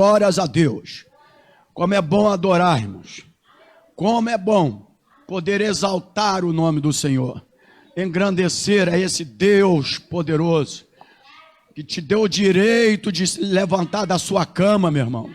Glórias a Deus. Como é bom adorarmos. Como é bom poder exaltar o nome do Senhor. Engrandecer a esse Deus poderoso que te deu o direito de se levantar da sua cama, meu irmão.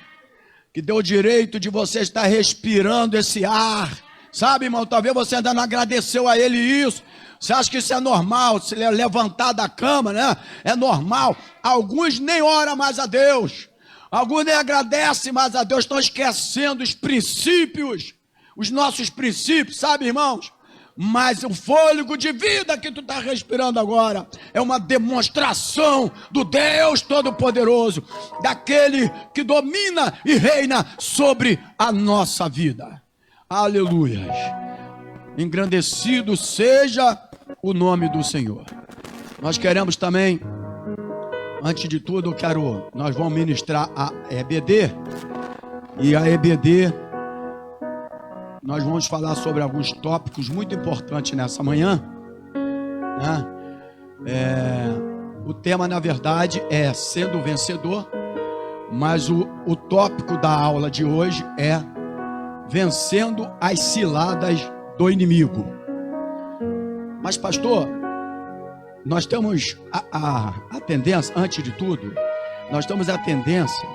Que deu o direito de você estar respirando esse ar. Sabe, irmão, talvez você ainda não agradeceu a Ele isso. Você acha que isso é normal, se levantar da cama, né? É normal. Alguns nem oram mais a Deus. Alguns nem agradecem mais a Deus, estão esquecendo os princípios, os nossos princípios, sabe, irmãos? Mas o fôlego de vida que tu está respirando agora é uma demonstração do Deus Todo-Poderoso, daquele que domina e reina sobre a nossa vida. Aleluias! Engrandecido seja o nome do Senhor. Nós queremos também, antes de tudo, nós vamos ministrar a EBD, e a EBD, nós vamos falar sobre alguns tópicos muito importantes nessa manhã, né? O tema, na verdade, é sendo vencedor, mas o tópico da aula de hoje é vencendo as ciladas do inimigo. Mas, pastor, nós temos a tendência, antes de tudo, nós temos a tendência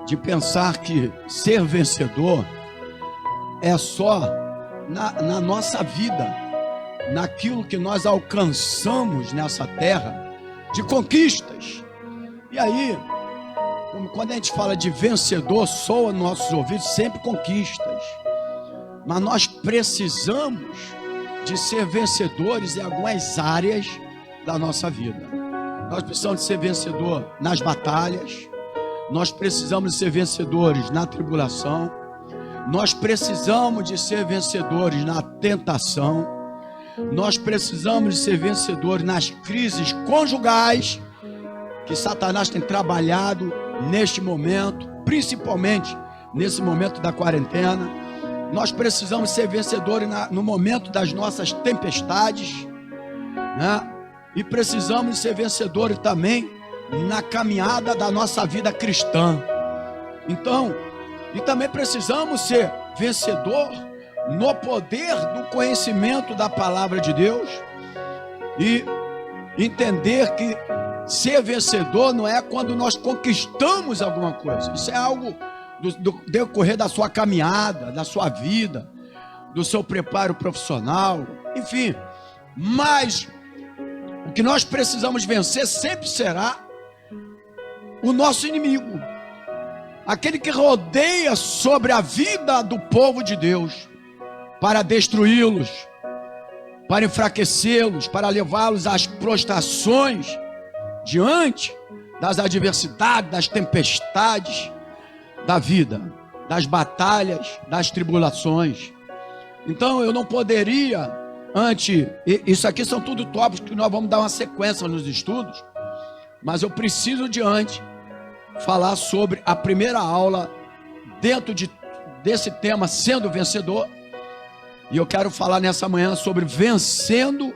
de pensar que ser vencedor é só na nossa vida, naquilo que nós alcançamos nessa terra de conquistas. E aí, quando a gente fala de vencedor, soa nos nossos ouvidos sempre conquistas. Mas nós precisamos de ser vencedores em algumas áreas da nossa vida. Nós precisamos de ser vencedor nas batalhas. Nós precisamos de ser vencedores na tribulação. Nós precisamos de ser vencedores na tentação. Nós precisamos de ser vencedores nas crises conjugais que Satanás tem trabalhado neste momento, principalmente nesse momento da quarentena. Nós precisamos ser vencedores no momento das nossas tempestades, né? E precisamos ser vencedores também na caminhada da nossa vida cristã. Então, e também precisamos ser vencedor no poder do conhecimento da palavra de Deus e entender que ser vencedor não é quando nós conquistamos alguma coisa. Isso é algo do decorrer da sua caminhada, da sua vida, do seu preparo profissional, enfim. Mas o que nós precisamos vencer sempre será o nosso inimigo, aquele que rodeia sobre a vida do povo de Deus para destruí-los, para enfraquecê-los, para levá-los às prostrações diante das adversidades, das tempestades da vida, das batalhas, das tribulações. Então eu não poderia, isso aqui são tudo tópicos que nós vamos dar uma sequência nos estudos, mas eu preciso falar sobre a primeira aula dentro desse tema, sendo vencedor. E eu quero falar nessa manhã sobre vencendo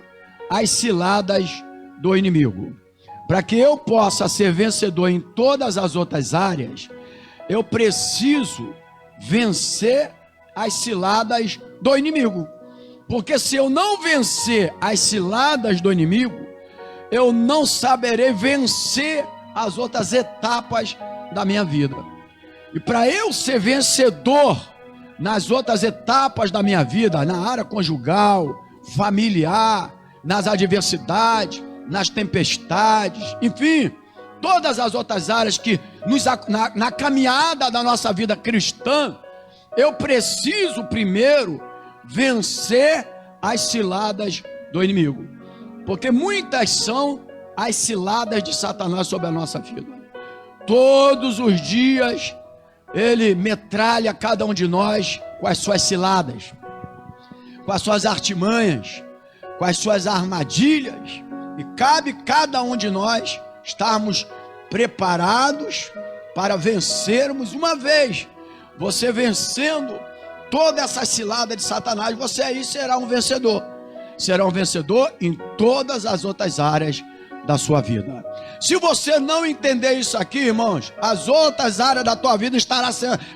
as ciladas do inimigo. Para que eu possa ser vencedor em todas as outras áreas, eu preciso vencer as ciladas do inimigo. Porque se eu não vencer as ciladas do inimigo, eu não saberei vencer as outras etapas da minha vida. E para eu ser vencedor nas outras etapas da minha vida, na área conjugal, familiar, nas adversidades, nas tempestades, enfim, todas as outras áreas que na caminhada da nossa vida cristã, eu preciso primeiro vencer as ciladas do inimigo, porque muitas são as ciladas de Satanás sobre a nossa vida. Todos os dias ele metralha cada um de nós com as suas ciladas, com as suas artimanhas, com as suas armadilhas, e cabe cada um de nós estarmos preparados para vencermos. Uma vez você vencendo toda essa cilada de Satanás, você aí será um vencedor. Será um vencedor em todas as outras áreas da sua vida. Se você não entender isso aqui, irmãos, as outras áreas da tua vida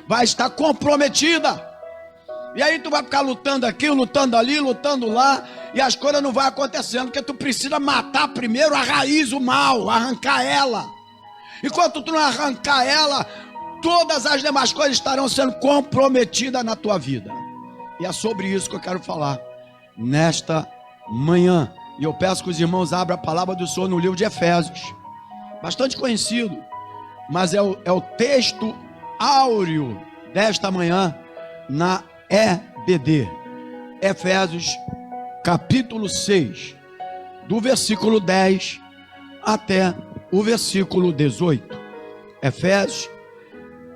vai estar comprometida. E aí tu vai ficar lutando aqui, lutando ali, lutando lá, e as coisas não vão acontecendo, porque tu precisa matar primeiro a raiz, o mal, arrancar ela. Enquanto tu não arrancar ela, todas as demais coisas estarão sendo comprometidas na tua vida. E é sobre isso que eu quero falar nesta manhã. E eu peço que os irmãos abram a palavra do Senhor no livro de Efésios. Bastante conhecido, mas é o texto áureo desta manhã na EBD. Efésios capítulo 6, do versículo 10 até o versículo 18. Efésios,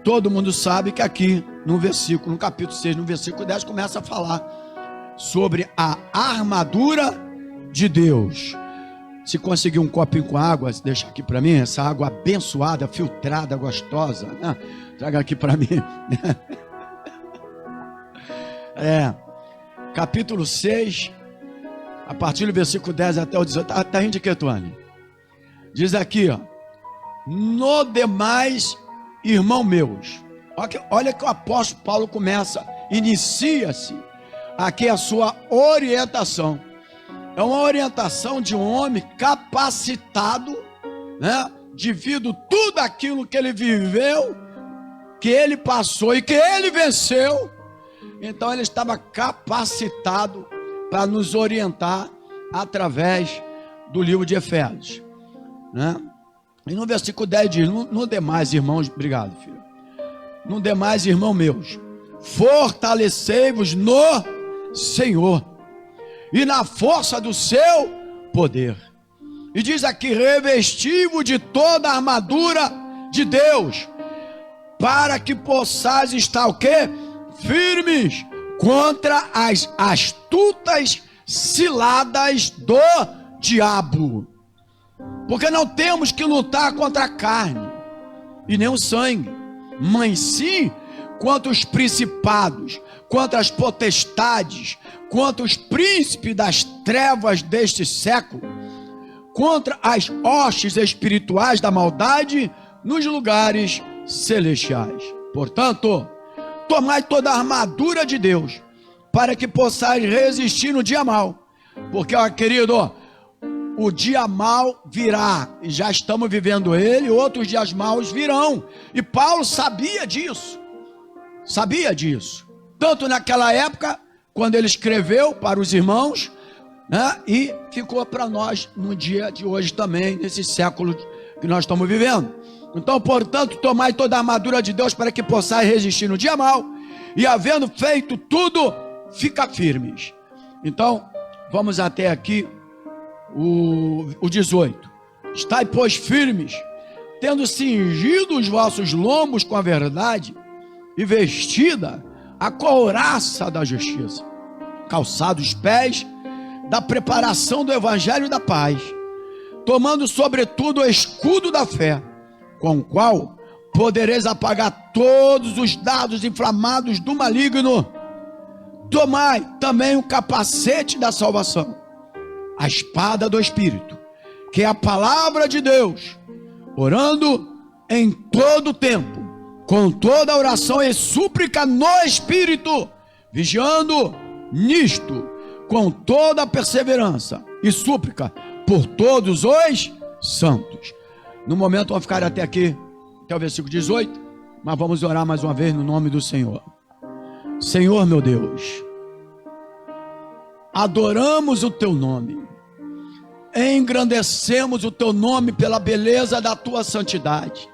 todo mundo sabe que aqui no capítulo 6, no versículo 10, começa a falar sobre a armadura de Deus. Se conseguir um copinho com água, deixa aqui para mim, essa água abençoada, filtrada, gostosa, né? Traga aqui para mim. Capítulo 6, a partir do versículo 10 até o 18, tá rindo de que, Tuane? Diz aqui, ó: no demais, irmão meus. Olha que o apóstolo Paulo inicia-se aqui a sua orientação. É uma orientação de um homem capacitado, né? Devido tudo aquilo que ele viveu, que ele passou e que ele venceu. Então ele estava capacitado para nos orientar através do livro de Efésios, né? E no versículo 10 diz: no demais, irmãos, obrigado, filho. No demais, irmão meus, fortalecei-vos no Senhor e na força do seu poder. E diz aqui: revesti-vos de toda a armadura de Deus, para que possais estar o quê? Firmes contra as astutas ciladas do diabo. Porque não temos que lutar contra a carne e nem o sangue, mas sim contra os principados, contra as potestades, contra os príncipes das trevas deste século, contra as hostes espirituais da maldade nos lugares celestiais. Portanto, tomai toda a armadura de Deus, para que possais resistir no dia mau. Porque, ó, querido, o dia mau virá, e já estamos vivendo ele, outros dias maus virão. E Paulo sabia disso, tanto naquela época, quando ele escreveu para os irmãos, né, e ficou para nós no dia de hoje também, nesse século que nós estamos vivendo. Então, portanto, tomai toda a armadura de Deus, para que possais resistir no dia mau, e havendo feito tudo, fica firmes. Então, vamos até aqui o 18. Estai, pois, firmes, tendo cingido os vossos lombos com a verdade, e vestida a couraça da justiça, calçados os pés da preparação do evangelho da paz, tomando sobretudo o escudo da fé, com o qual podereis apagar todos os dardos inflamados do maligno. Tomai também o capacete da salvação, a espada do Espírito, que é a palavra de Deus, orando em todo o tempo, com toda oração e súplica no Espírito, vigiando nisto, com toda perseverança e súplica por todos os santos. No momento vamos ficar até aqui, até o versículo 18, mas vamos orar mais uma vez no nome do Senhor. Senhor meu Deus, adoramos o teu nome, engrandecemos o teu nome pela beleza da tua santidade.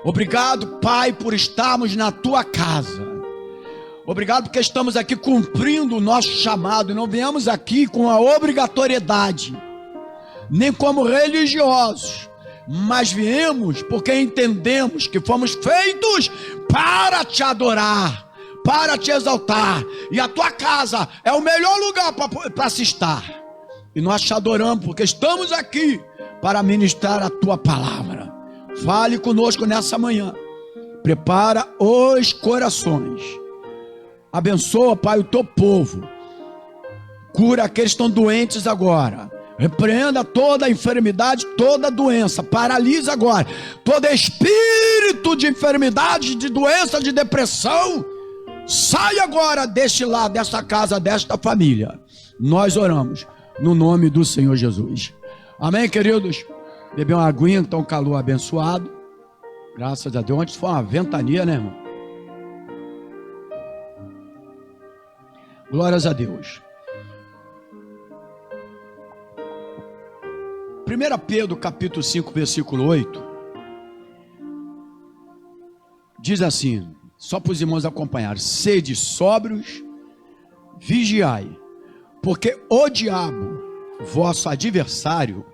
Obrigado, Pai, por estarmos na tua casa. Obrigado porque estamos aqui cumprindo o nosso chamado. Não viemos aqui com a obrigatoriedade, nem como religiosos, mas viemos porque entendemos que fomos feitos para te adorar, para te exaltar, e a tua casa é o melhor lugar para se estar. E nós te adoramos porque estamos aqui para ministrar a tua palavra. Fale conosco nessa manhã, prepara os corações, abençoa, Pai, o teu povo, cura aqueles que estão doentes agora, Repreenda toda enfermidade, toda doença. Paralisa agora todo espírito de enfermidade, de doença, de depressão. Sai agora deste lado, desta casa, desta família. Nós oramos no nome do Senhor Jesus. Amém, queridos? Beber uma aguinha, então calor abençoado. Graças a Deus. Ontem foi uma ventania, né, irmão? Glórias a Deus. 1 Pedro capítulo 5, versículo 8, diz assim, só para os irmãos acompanhar: sede sóbrios, vigiai, porque o diabo, vosso adversário,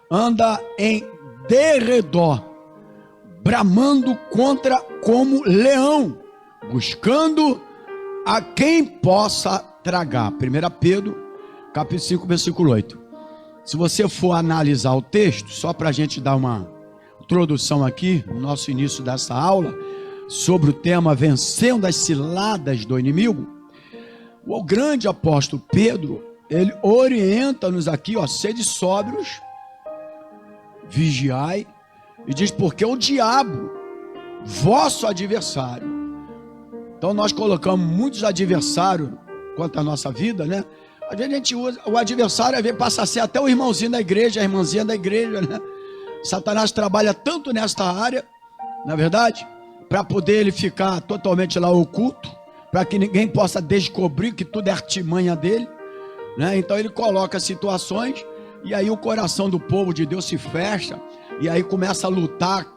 anda em derredor, bramando contra como leão, buscando a quem possa tragar. 1 Pedro capítulo 5, versículo 8. Se você for analisar o texto, só para a gente dar uma introdução aqui, no nosso início dessa aula, sobre o tema vencendo as ciladas do inimigo, o grande apóstolo Pedro, ele orienta-nos aqui, ó, sede sóbrios, vigiai, e diz, porque o diabo, vosso adversário. Então nós colocamos muitos adversários quanto à nossa vida, né? Às vezes a gente usa, o adversário às vezes passa a ser até o irmãozinho da igreja, a irmãzinha da igreja, né? Satanás trabalha tanto nesta área, na verdade, para poder ele ficar totalmente lá oculto, para que ninguém possa descobrir que tudo é artimanha dele, né? Então ele coloca situações, e aí o coração do povo de Deus se fecha, e aí começa a lutar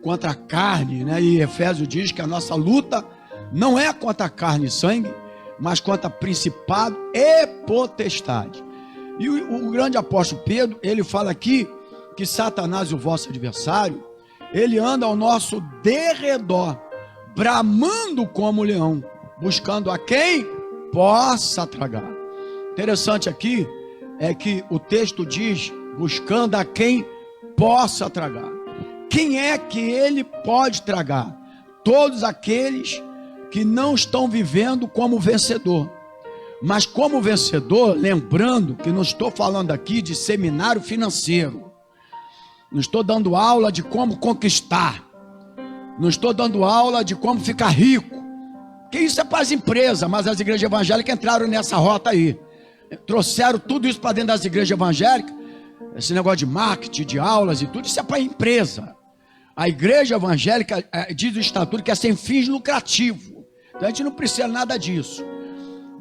contra a carne, né? E Efésios diz que a nossa luta não é contra a carne e sangue, mas contra principado e potestade. E o grande apóstolo Pedro, ele fala aqui que Satanás, o vosso adversário, ele anda ao nosso derredor, bramando como leão, buscando a quem possa tragar. Interessante aqui é que o texto diz, buscando a quem possa tragar. Quem é que ele pode tragar? Todos aqueles que não estão vivendo como vencedor. Mas como vencedor, lembrando que não estou falando aqui de seminário financeiro, não estou dando aula de como conquistar, não estou dando aula de como ficar rico, que isso é para as empresas, mas as igrejas evangélicas entraram nessa rota aí, trouxeram tudo isso para dentro das igrejas evangélicas, esse negócio de marketing, de aulas e tudo, isso é para a empresa. A igreja evangélica diz o estatuto que é sem fins lucrativos. Então a gente não precisa nada disso.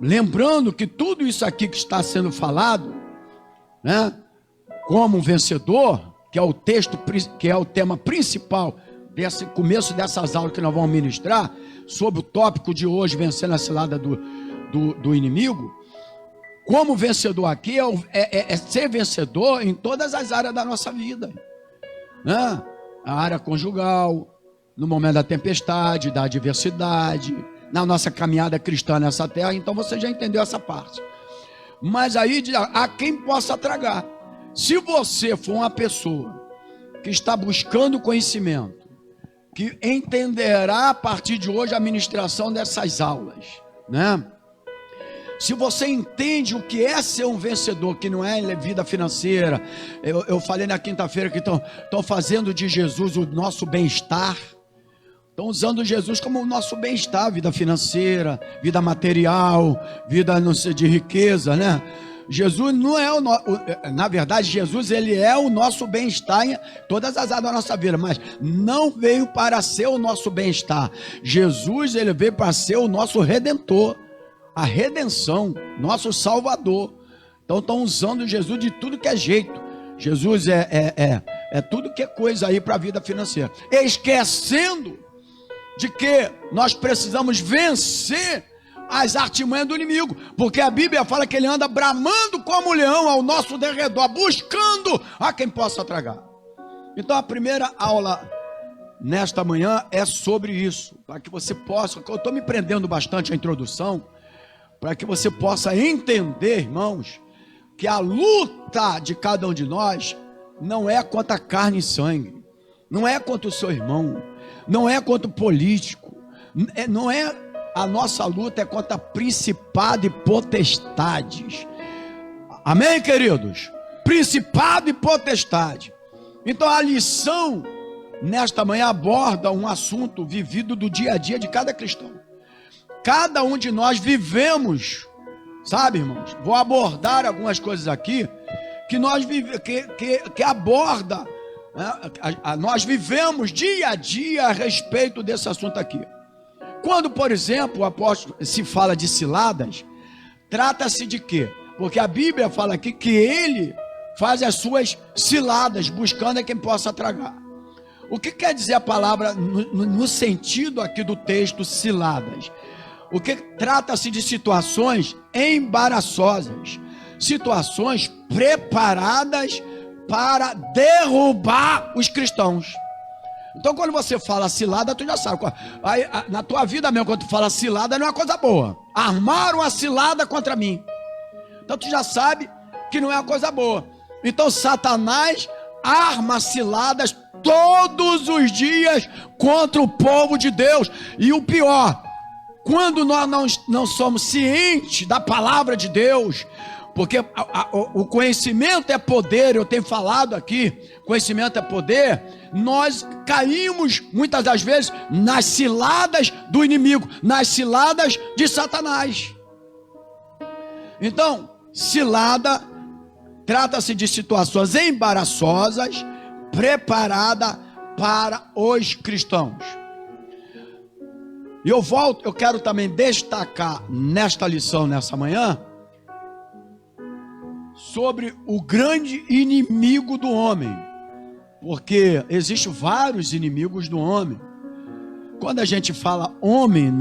Lembrando que tudo isso aqui que está sendo falado, né, como um vencedor, que é o texto, que é o tema principal desse começo dessas aulas que nós vamos ministrar, sobre o tópico de hoje, vencendo a cilada do inimigo. Como vencedor aqui é ser vencedor em todas as áreas da nossa vida, né? A área conjugal, no momento da tempestade, da adversidade, na nossa caminhada cristã nessa terra. Então você já entendeu essa parte. Mas aí a quem possa tragar. Se você for uma pessoa que está buscando conhecimento, que entenderá a partir de hoje a ministração dessas aulas, né? Se você entende o que é ser um vencedor, que não é vida financeira, eu falei na quinta-feira que estão fazendo de Jesus o nosso bem-estar, estão usando Jesus como o nosso bem-estar, vida financeira, vida material, vida não sei, de riqueza, né? Jesus não é na verdade, Jesus ele é o nosso bem-estar em todas as áreas da nossa vida, mas não veio para ser o nosso bem-estar. Jesus ele veio para ser o nosso redentor, a redenção, nosso salvador. Então estão usando Jesus de tudo que é jeito. Jesus é tudo que é coisa aí para a vida financeira, esquecendo de que nós precisamos vencer as artimanhas do inimigo, porque a Bíblia fala que ele anda bramando como leão ao nosso derredor, buscando a quem possa tragar. Então a primeira aula nesta manhã é sobre isso, para que você possa, eu estou me prendendo bastante à introdução, para que você possa entender, irmãos, que a luta de cada um de nós não é contra carne e sangue, não é contra o seu irmão, não é contra o político, não é. A nossa luta é contra principado e potestades. Amém, queridos? principado e potestade. Então a lição nesta manhã aborda um assunto vivido do dia a dia de cada cristão. Cada um de nós vivemos, sabe, irmãos? Vou abordar algumas coisas aqui que nós que aborda, né? Nós vivemos dia a dia a respeito desse assunto aqui. Quando, por exemplo, o apóstolo se fala de ciladas, trata-se de quê? Porque a Bíblia fala aqui que ele faz as suas ciladas, buscando a quem possa tragar. O que quer dizer a palavra no sentido aqui do texto, ciladas? O que trata-se de situações embaraçosas, situações preparadas para derrubar os cristãos. Então, quando você fala cilada, tu já sabe. Aí, na tua vida mesmo, quando tu fala cilada, não é uma coisa boa. Armaram a cilada contra mim. Então, tu já sabe que não é uma coisa boa. Então, Satanás arma ciladas todos os dias contra o povo de Deus. E o pior, quando nós não somos cientes da palavra de Deus, porque o conhecimento é poder, eu tenho falado aqui, conhecimento é poder, nós caímos muitas das vezes nas ciladas do inimigo, nas ciladas de Satanás. Então, cilada trata-se de situações embaraçosas, preparada para os cristãos. E eu quero também destacar nesta lição, nessa manhã, sobre o grande inimigo do homem, porque existem vários inimigos do homem. Quando a gente fala homem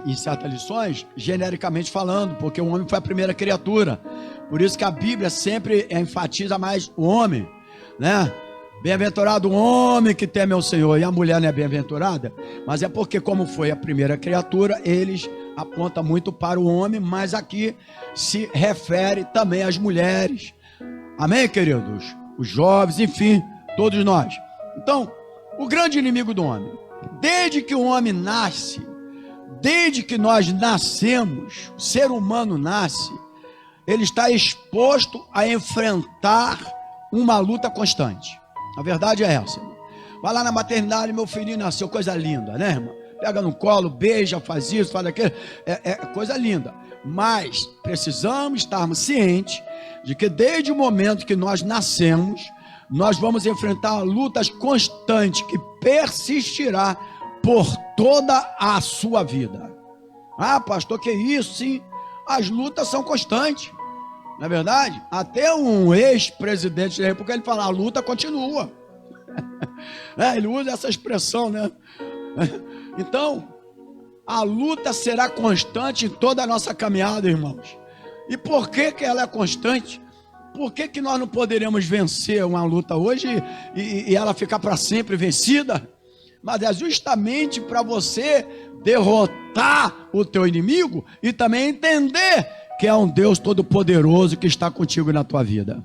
em certas lições, genericamente falando, porque o homem foi a primeira criatura, por isso que a Bíblia sempre enfatiza mais o homem, né? Bem-aventurado o homem que teme ao Senhor. E a mulher não é bem-aventurada, mas é porque como foi a primeira criatura, eles apontam muito para o homem, mas aqui se refere também às mulheres. Amém, queridos? Os jovens, enfim, todos nós. Então, o grande inimigo do homem, desde que o homem nasce, desde que nós nascemos, o ser humano nasce, ele está exposto a enfrentar uma luta constante. A verdade é essa. Vai lá na maternidade, meu filhinho nasceu, coisa linda, né, irmão? Pega no colo, beija, faz isso, faz aquilo, é coisa linda. Mas precisamos estarmos cientes de que desde o momento que nós nascemos, nós vamos enfrentar lutas constantes que persistirá por toda a sua vida. Ah, pastor, que isso? Sim, as lutas são constantes. Não é verdade? Até um ex-presidente da República, ele fala, a luta continua. Ele usa essa expressão, né? Então, a luta será constante em toda a nossa caminhada, irmãos. E por que ela é constante? Por que nós não poderemos vencer uma luta hoje e ela ficar para sempre vencida? Mas é justamente para você derrotar o teu inimigo e também entender que é um Deus todo-poderoso que está contigo na tua vida.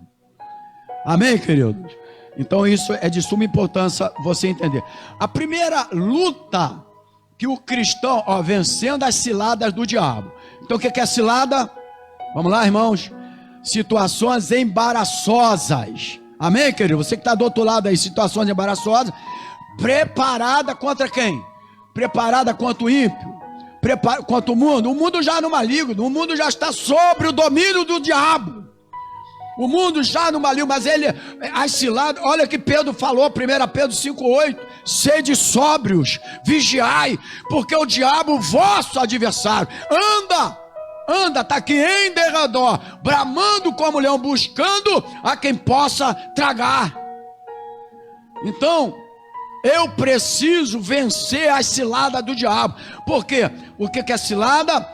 Amém, queridos? Então isso é de suma importância você entender. A primeira luta que o cristão, vencendo as ciladas do diabo. Então o que é cilada? Vamos lá, irmãos. Situações embaraçosas. Amém, querido? Você que está do outro lado aí, situações embaraçosas. Preparada contra quem? Preparada contra o ímpio. Contra o mundo já no maligno, o mundo já está sob o domínio do diabo, o mundo já no maligno, mas as ciladas, olha que Pedro falou, 1 Pedro 5,8, sede sóbrios, vigiai, porque o diabo, vosso adversário, anda, está aqui em derredor, bramando como leão, buscando a quem possa tragar. Então, eu preciso vencer as ciladas do diabo. Por quê? O que é cilada?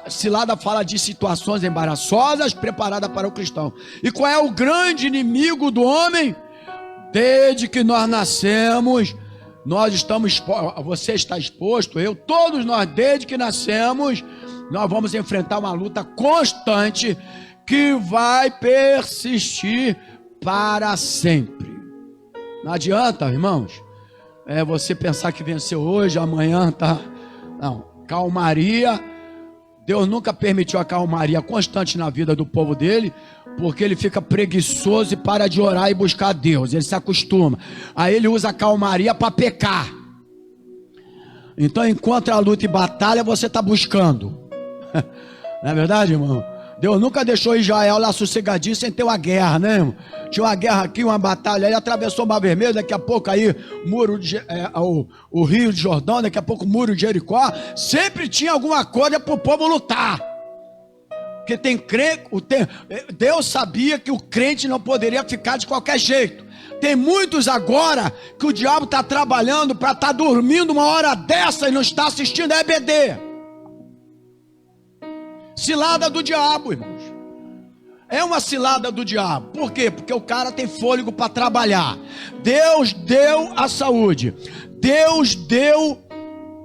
Cilada fala de situações embaraçosas preparadas para o cristão. E qual é o grande inimigo do homem? Desde que nós nascemos, nós estamos expostos, você está exposto, todos nós, desde que nascemos, nós vamos enfrentar uma luta constante que vai persistir para sempre. Não adianta, irmãos, você pensar que venceu hoje, amanhã tá. Não, calmaria Deus nunca permitiu a calmaria constante na vida do povo dele, porque ele fica preguiçoso e para de orar e buscar a Deus. Ele se acostuma. Aí ele usa a calmaria para pecar. Então, enquanto a luta e batalha, você está buscando. Não é verdade, irmão? Deus nunca deixou Israel lá sossegadinho sem ter uma guerra, né, irmão? Tinha uma guerra aqui, uma batalha aí, atravessou o Mar Vermelho, daqui a pouco aí o Rio de Jordão, daqui a pouco o Muro de Jericó. Sempre tinha alguma coisa para o povo lutar. Porque Deus sabia que o crente não poderia ficar de qualquer jeito. Tem muitos agora que o diabo está trabalhando para estar dormindo uma hora dessa e não está assistindo a EBD. Cilada do diabo, irmãos. É uma cilada do diabo. Por quê? Porque o cara tem fôlego para trabalhar. Deus deu a saúde. Deus deu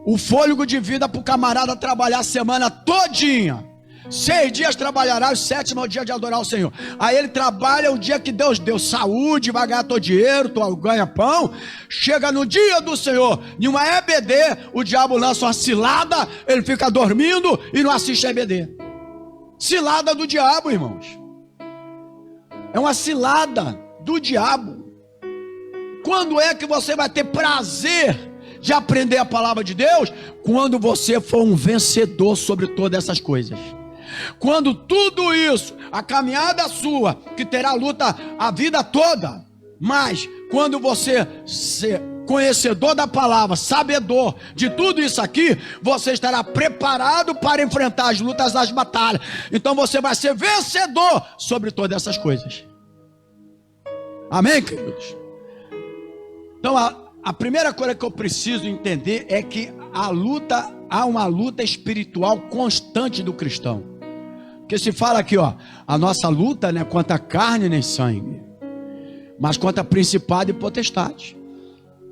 o fôlego de vida para o camarada trabalhar a semana todinha. 6 dias trabalhará, o 7º é o dia de adorar o Senhor. Aí ele trabalha o dia que Deus deu saúde, vai ganhar todo dinheiro, ganha pão. Chega no dia do Senhor, em uma EBD, o diabo lança uma cilada, ele fica dormindo e não assiste a EBD. Cilada do diabo, irmãos. É uma cilada do diabo. Quando é que você vai ter prazer de aprender a palavra de Deus? Quando você for um vencedor sobre todas essas coisas. Quando tudo isso, a caminhada sua, que terá luta a vida toda, mas quando você ser conhecedor da palavra, sabedor de tudo isso aqui, você estará preparado para enfrentar as lutas das batalhas. Então você vai ser vencedor sobre todas essas coisas. Amém, queridos? Então a primeira coisa que eu preciso entender é que há uma luta espiritual constante do cristão. Porque se fala aqui, ó, a nossa luta não é contra carne nem sangue, mas contra principado e potestade.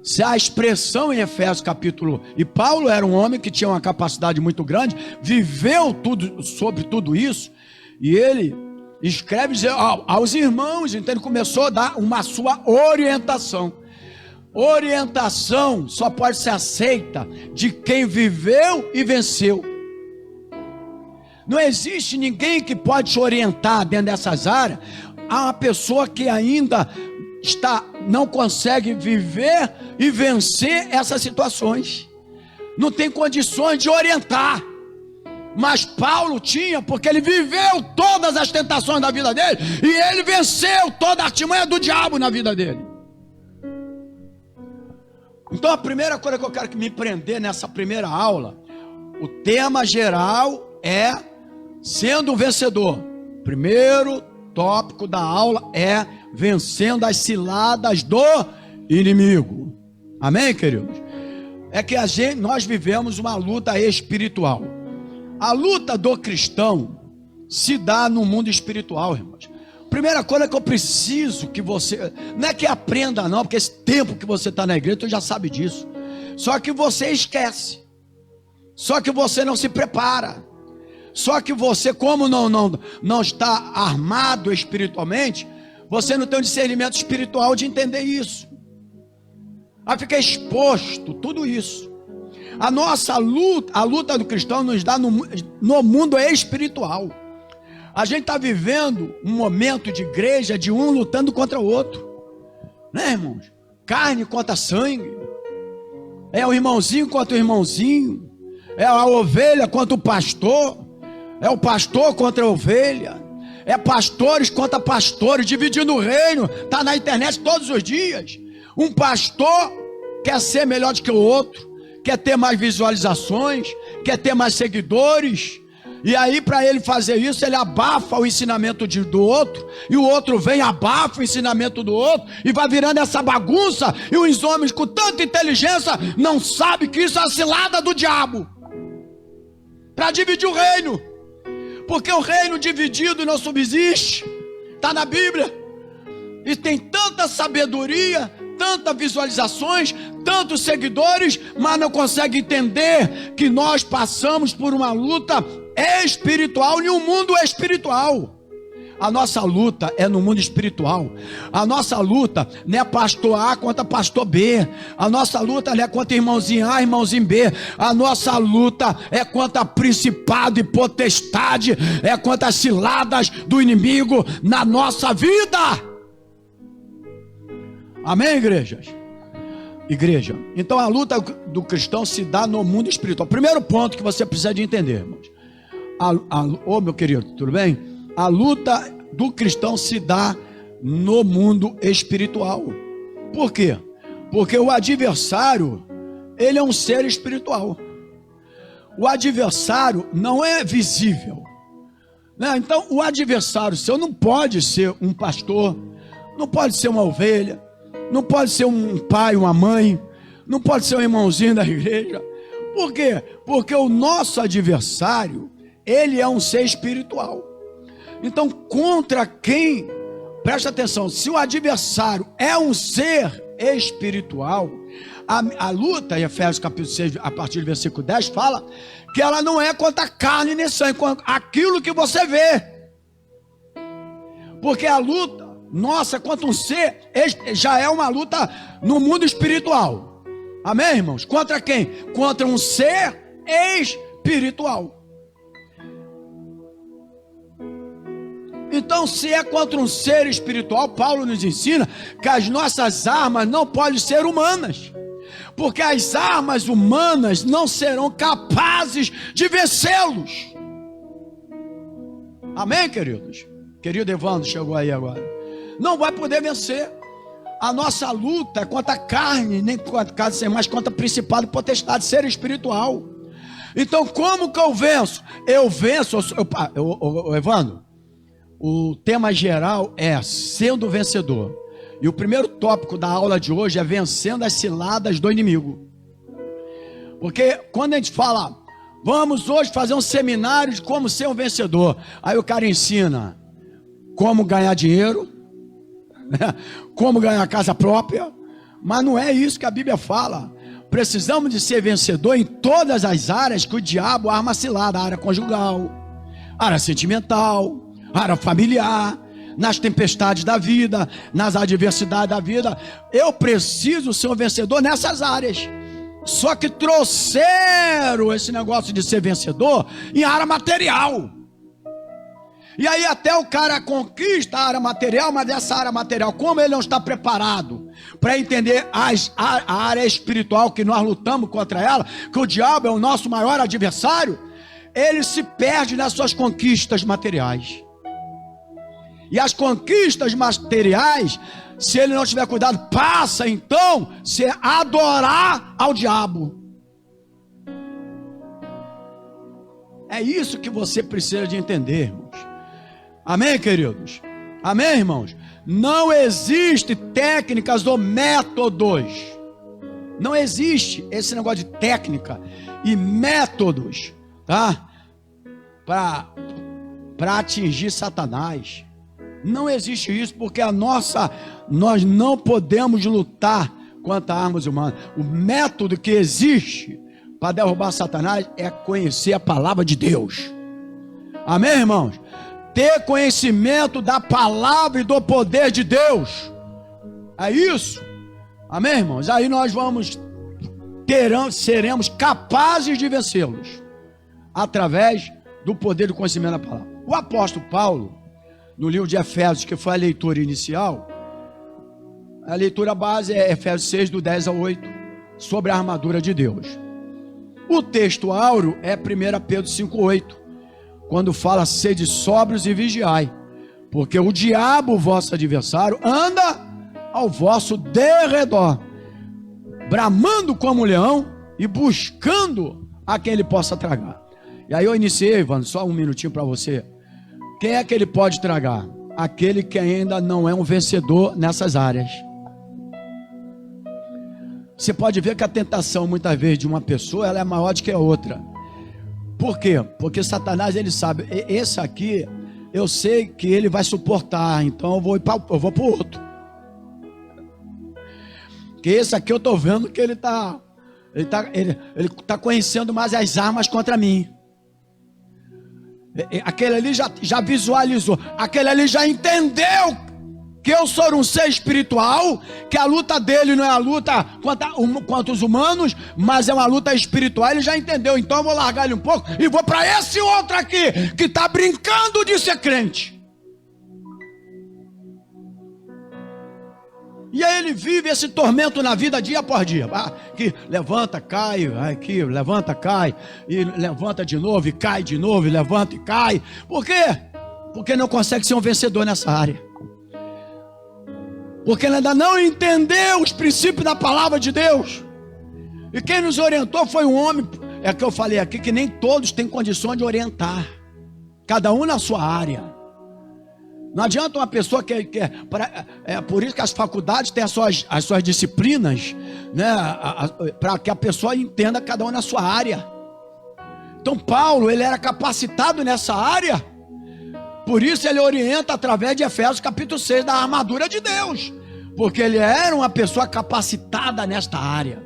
Se a expressão em Efésios capítulo, e Paulo era um homem que tinha uma capacidade muito grande, viveu tudo sobre tudo isso, e ele escreve aos irmãos, então ele começou a dar uma sua orientação. Orientação só pode ser aceita de quem viveu e venceu. Não existe ninguém que pode te orientar dentro dessas áreas. Há uma pessoa que ainda não consegue viver e vencer essas situações. Não tem condições de orientar. Mas Paulo tinha, porque ele viveu todas as tentações da vida dele e ele venceu toda a artimanha do diabo na vida dele. Então a primeira coisa que eu quero que me prender nessa primeira aula, o tema geral é sendo um vencedor. Primeiro tópico da aula é vencendo as ciladas do inimigo. Amém, queridos? É que nós vivemos uma luta espiritual. A luta do cristão se dá no mundo espiritual, irmãos. Primeira coisa que eu preciso que você, não é que aprenda não, porque esse tempo que você está na igreja, tu já sabe disso. Só que você esquece. Só que você não se prepara. Só que você, como não está armado espiritualmente, você não tem um discernimento espiritual de entender isso. Aí fica exposto tudo isso. A nossa luta, a luta do cristão nos dá no mundo espiritual. A gente está vivendo um momento de igreja de um lutando contra o outro, né, irmãos? Carne contra sangue, é o irmãozinho contra o irmãozinho, é a ovelha contra o pastor, é o pastor contra a ovelha, é pastores contra pastores, dividindo o reino. Está na internet todos os dias. Um pastor quer ser melhor do que o outro, quer ter mais visualizações, quer ter mais seguidores. E aí, para ele fazer isso, ele abafa o ensinamento do outro, e o outro vem, abafa o ensinamento do outro, e vai virando essa bagunça, e os homens com tanta inteligência não sabem que isso é a cilada do diabo, para dividir o reino, porque o reino dividido não subsiste, está na Bíblia, e tem tanta sabedoria, tantas visualizações, tantos seguidores, mas não consegue entender que nós passamos por uma luta espiritual em um mundo espiritual. A nossa luta é no mundo espiritual. A nossa luta não é pastor A contra pastor B. A nossa luta não é contra irmãozinho A, irmãozinho B. A nossa luta é contra principado e potestade. É contra as ciladas do inimigo na nossa vida. Amém, igrejas? Igreja. Então a luta do cristão se dá no mundo espiritual. Primeiro ponto que você precisa de entender, irmãos. Meu querido, tudo bem? A luta do cristão se dá no mundo espiritual. Por quê? Porque o adversário, ele é um ser espiritual. O adversário não é visível, né? Então o adversário seu não pode ser um pastor, não pode ser uma ovelha, não pode ser um pai, uma mãe, não pode ser um irmãozinho da igreja. Por quê? Porque o nosso adversário, ele é um ser espiritual. Então, contra quem, presta atenção, se o adversário é um ser espiritual, a luta, em Efésios capítulo 6, a partir do versículo 10, fala que ela não é contra carne nem sangue, contra aquilo que você vê. Porque a luta nossa contra um ser já é uma luta no mundo espiritual. Amém, irmãos? Contra quem? Contra um ser espiritual. Então, se é contra um ser espiritual, Paulo nos ensina que as nossas armas não podem ser humanas, porque as armas humanas não serão capazes de vencê-los. Amém, queridos? Querido Evandro chegou aí agora. Não vai poder vencer. A nossa luta é contra a carne, nem contra carne, mas contra principado e potestade, ser espiritual. Então, como que eu venço? Eu venço, Evandro. O tema geral é sendo vencedor. E o primeiro tópico da aula de hoje é vencendo as ciladas do inimigo. Porque quando a gente fala, vamos hoje fazer um seminário de como ser um vencedor. Aí o cara ensina como ganhar dinheiro, como ganhar casa própria. Mas não é isso que a Bíblia fala. Precisamos de ser vencedor em todas as áreas que o diabo arma cilada. Área conjugal, área sentimental, área familiar, nas tempestades da vida, nas adversidades da vida. Eu preciso ser um vencedor nessas áreas. Só que trouxeram esse negócio de ser vencedor em área material. E aí até o cara conquista a área material, mas essa área material, como ele não está preparado para entender a área espiritual que nós lutamos contra ela, que o diabo é o nosso maior adversário, ele se perde nas suas conquistas materiais. E as conquistas materiais, se ele não tiver cuidado, passa então a se adorar ao diabo. É isso que você precisa de entender, irmãos. Amém, queridos? Amém, irmãos? Não existe técnicas ou métodos. Não existe esse negócio de técnica e métodos, tá? Para atingir Satanás. Não existe isso, porque nós não podemos lutar contra armas humanas. O método que existe para derrubar Satanás é conhecer a palavra de Deus. Amém, irmãos? Ter conhecimento da palavra e do poder de Deus. É isso. Amém, irmãos? Aí nós seremos capazes de vencê-los através do poder do conhecimento da palavra. O apóstolo Paulo, no livro de Efésios, que foi a leitura inicial, a leitura base é Efésios 6, do 10 ao 8, sobre a armadura de Deus. O texto áureo é 1 Pedro 5, 8, quando fala, sede sóbrios e vigiai, porque o diabo, vosso adversário, anda ao vosso derredor, bramando como um leão e buscando a quem ele possa tragar. E aí eu iniciei, Ivan, só um minutinho para você. Quem é que ele pode tragar? Aquele que ainda não é um vencedor nessas áreas. Você pode ver que a tentação, muitas vezes, de uma pessoa, ela é maior do que a outra. Por quê? Porque Satanás, ele sabe, esse aqui, eu sei que ele vai suportar, então eu vou para o outro. Porque esse aqui eu estou vendo que ele tá conhecendo mais as armas contra mim. Aquele ali já visualizou, aquele ali já entendeu que eu sou um ser espiritual, que a luta dele não é a luta contra os humanos, mas é uma luta espiritual. Ele já entendeu. Então eu vou largar ele um pouco e vou para esse outro aqui que está brincando de ser crente. E aí ele vive esse tormento na vida dia após dia. Que levanta, cai, aqui, levanta, cai, e levanta de novo, e cai de novo, e levanta e cai. Por quê? Porque não consegue ser um vencedor nessa área. Porque ele ainda não entendeu os princípios da palavra de Deus. E quem nos orientou foi um homem, é que eu falei aqui, que nem todos têm condições de orientar. Cada um na sua área. Não adianta uma pessoa é por isso que as faculdades têm as suas disciplinas, né, para que a pessoa entenda cada um na sua área. Então Paulo, ele era capacitado nessa área, por isso ele orienta através de Efésios capítulo 6, da armadura de Deus, porque ele era uma pessoa capacitada nesta área,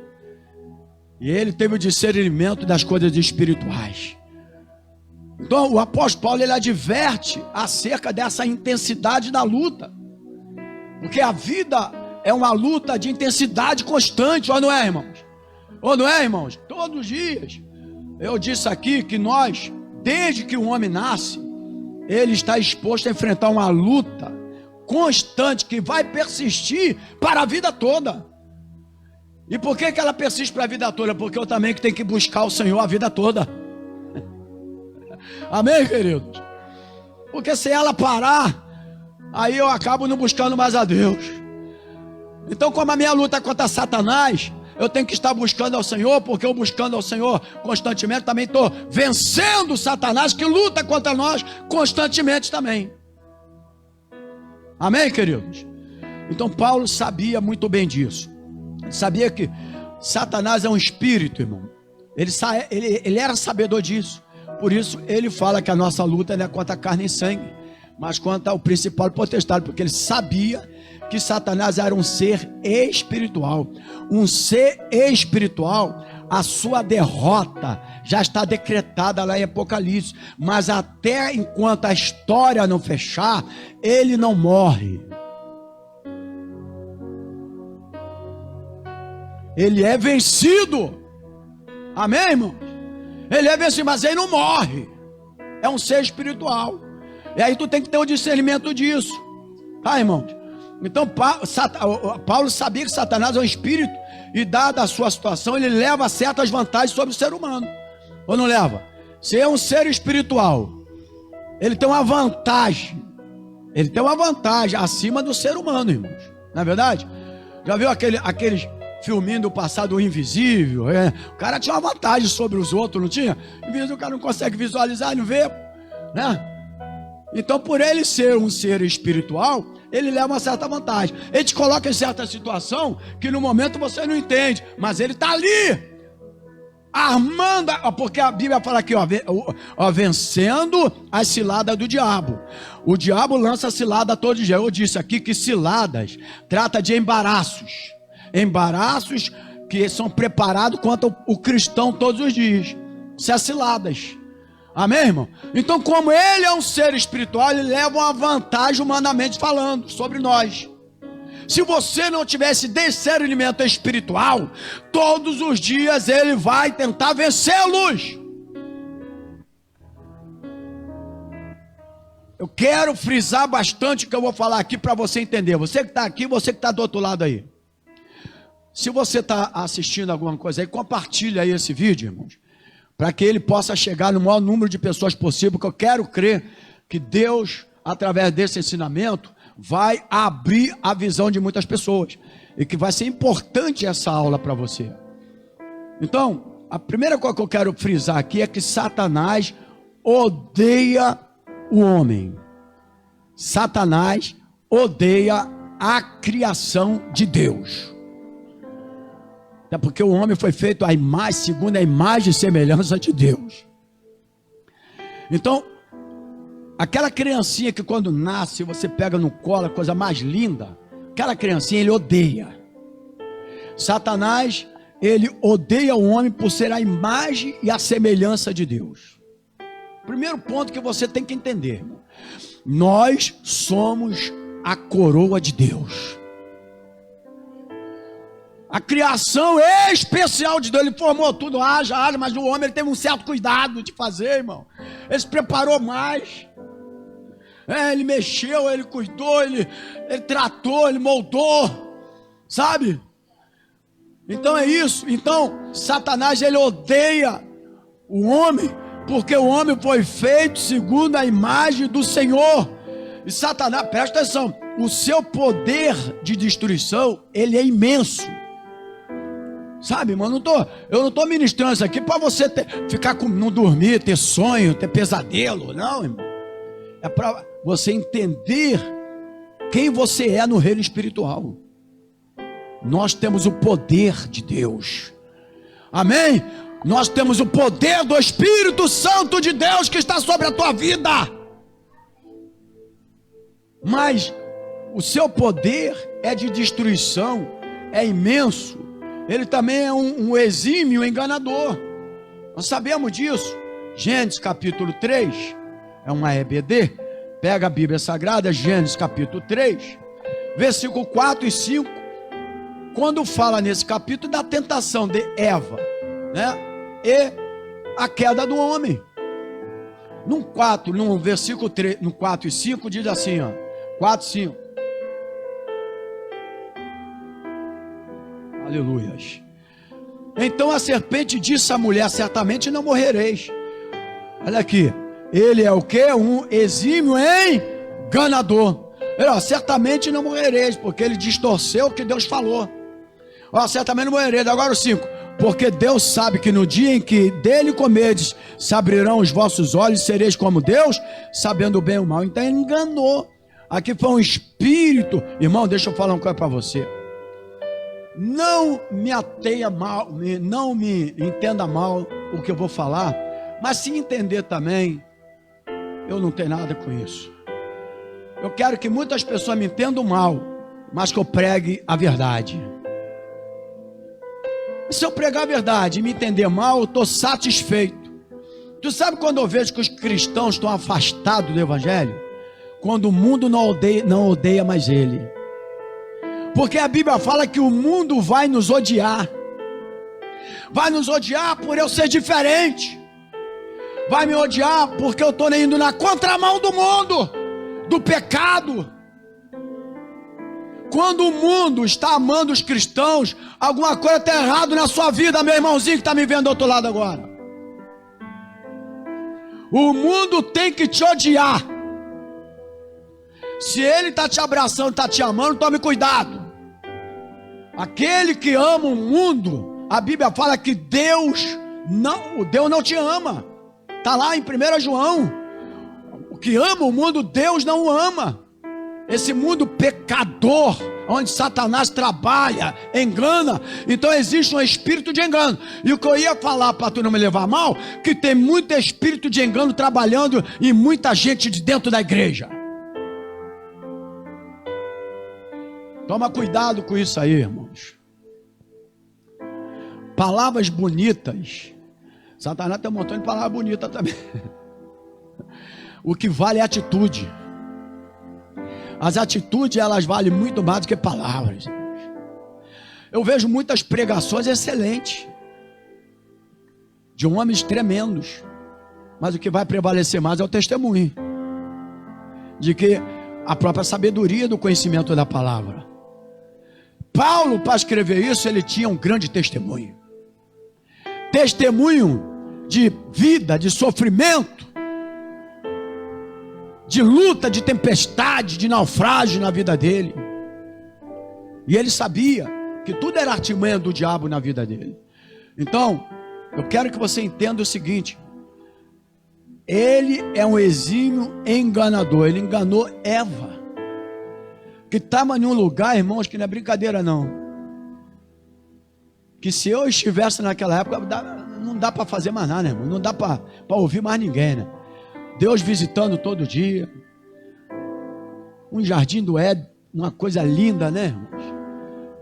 e ele teve o discernimento das coisas espirituais. Então o apóstolo Paulo, ele adverte acerca dessa intensidade da luta, porque a vida é uma luta de intensidade constante, ou não é, irmãos? Ou não é, irmãos? Todos os dias. Eu disse aqui que nós, desde que o homem nasce, ele está exposto a enfrentar uma luta constante que vai persistir para a vida toda. E por que ela persiste para a vida toda? Porque eu também tenho que buscar o Senhor a vida toda. Amém, queridos? Porque se ela parar, aí eu acabo não buscando mais a Deus. Então, como a minha luta é contra Satanás, eu tenho que estar buscando ao Senhor, porque eu buscando ao Senhor constantemente também estou vencendo Satanás, que luta contra nós constantemente também. Amém, queridos? Então Paulo sabia muito bem disso. Ele sabia que Satanás é um espírito, irmão. Ele era sabedor disso. Por isso ele fala que a nossa luta não é contra carne e sangue, mas contra o principal potestade, porque ele sabia que Satanás era um ser espiritual. Um ser espiritual, a sua derrota já está decretada lá em Apocalipse, mas até enquanto a história não fechar, ele não morre. Ele é vencido. Amém, irmão? Ele é vencido, mas ele não morre. É um ser espiritual. E aí tu tem que ter o discernimento disso. Tá, irmãos? Então Paulo sabia que Satanás é um espírito, e dada a sua situação, ele leva certas vantagens sobre o ser humano. Ou não leva? Se é um ser espiritual, ele tem uma vantagem. Ele tem uma vantagem acima do ser humano, irmãos. Não é verdade? Já viu aqueles filminho do passado, o Invisível? O cara tinha uma vantagem sobre os outros, não tinha? Invisível, o cara não consegue visualizar, não vê, né? Então, por ele ser um ser espiritual, ele leva uma certa vantagem. Ele te coloca em certa situação que no momento você não entende, mas ele está ali, armando, porque a Bíblia fala aqui, vencendo as ciladas do diabo. O diabo lança cilada todo dia. Eu disse aqui que ciladas trata de embaraços que são preparados contra o cristão todos os dias. Isso é ciladas. Amém, irmão? Então, como ele é um ser espiritual, ele leva uma vantagem humanamente falando sobre nós. Se você não tivesse discernimento espiritual, todos os dias ele vai tentar vencê-los. Eu quero frisar bastante o que eu vou falar aqui para você entender. Você que está aqui, você que está do outro lado aí. Se você está assistindo alguma coisa aí, compartilha aí esse vídeo, irmãos, para que ele possa chegar no maior número de pessoas possível, porque eu quero crer que Deus, através desse ensinamento, vai abrir a visão de muitas pessoas, e que vai ser importante essa aula para você. Então, a primeira coisa que eu quero frisar aqui é que Satanás odeia o homem. Satanás odeia a criação de Deus. É porque o homem foi feito à imagem, segundo a imagem e semelhança de Deus. Então, aquela criancinha que quando nasce, você pega no colo, a coisa mais linda, aquela criancinha ele odeia. Satanás, ele odeia o homem por ser a imagem e a semelhança de Deus. Primeiro ponto que você tem que entender, irmão. Nós somos a coroa de Deus. A criação especial de Deus, ele formou tudo, haja, mas o homem ele teve um certo cuidado de fazer, irmão. Ele se preparou mais. Ele mexeu, ele cuidou, ele tratou, ele moldou, sabe? Então é isso. Então, Satanás, ele odeia o homem, porque o homem foi feito segundo a imagem do Senhor. E Satanás, presta atenção, o seu poder de destruição, ele é imenso. Sabe, irmão, eu não estou ministrando isso aqui para você não dormir, ter sonho, ter pesadelo. Não, irmão. É para você entender quem você é no reino espiritual. Nós temos o poder de Deus. Amém? Nós temos o poder do Espírito Santo de Deus que está sobre a tua vida. Mas o seu poder é de destruição, é imenso. Ele também é um exímio enganador. Nós sabemos disso. Gênesis capítulo 3, é uma EBD. Pega a Bíblia Sagrada, Gênesis capítulo 3, versículo 4 e 5. Quando fala nesse capítulo da tentação de Eva, né? E a queda do homem. No versículo 3, no 4 e 5 diz assim, ó, 4 e 5. Aleluias. Então a serpente disse à mulher: certamente não morrereis. Olha aqui, ele é o que? Um exímio enganador. Certamente não morrereis, porque ele distorceu o que Deus falou. Certamente não morrereis. Agora o 5. Porque Deus sabe que no dia em que dele comerdes, se abrirão os vossos olhos e sereis como Deus, sabendo o bem e o mal. Então ele enganou. Aqui foi um espírito. Irmão, deixa eu falar uma coisa para você. Não me ateia mal, não me entenda mal o que eu vou falar, mas se entender também, eu não tenho nada com isso. Eu quero que muitas pessoas me entendam mal, mas que eu pregue a verdade. Se eu pregar a verdade e me entender mal, eu estou satisfeito. Tu sabe quando eu vejo que os cristãos estão afastados do Evangelho? Quando o mundo não odeia mais ele. Porque a Bíblia fala que o mundo vai nos odiar. Vai nos odiar por eu ser diferente. Vai me odiar porque eu estou indo na contramão do mundo, do pecado. Quando o mundo está amando os cristãos, alguma coisa está errado na sua vida, meu irmãozinho que está me vendo do outro lado agora. O mundo tem que te odiar. Se ele está te abraçando, está te amando, tome cuidado. Aquele que ama o mundo, a Bíblia fala que Deus não te ama. Está lá em 1 João. O que ama o mundo, Deus não o ama. Esse mundo pecador, onde Satanás trabalha, engana. Então existe um espírito de engano. E o que eu ia falar para tu não me levar mal, que tem muito espírito de engano trabalhando em muita gente de dentro da igreja. Toma cuidado com isso aí, irmãos. Palavras bonitas. Satanás tem um montão de palavras bonitas também. O que vale é atitude. As atitudes, elas valem muito mais do que palavras. Eu vejo muitas pregações excelentes, de homens tremendos, mas o que vai prevalecer mais é o testemunho, de que a própria sabedoria do conhecimento da palavra. Paulo, para escrever isso, ele tinha um grande testemunho. Testemunho de vida, de sofrimento, de luta, de tempestade, de naufrágio na vida dele. E ele sabia que tudo era artimanha do diabo na vida dele. Então, eu quero que você entenda o seguinte: ele é um exímio enganador. Ele enganou Eva, que estava em um lugar, irmãos, que não é brincadeira não. Que se eu estivesse naquela época, não dá para fazer mais nada, né, irmão? Não dá para ouvir mais ninguém, né? Deus visitando todo dia. Um jardim do Éden, uma coisa linda, né, irmãos?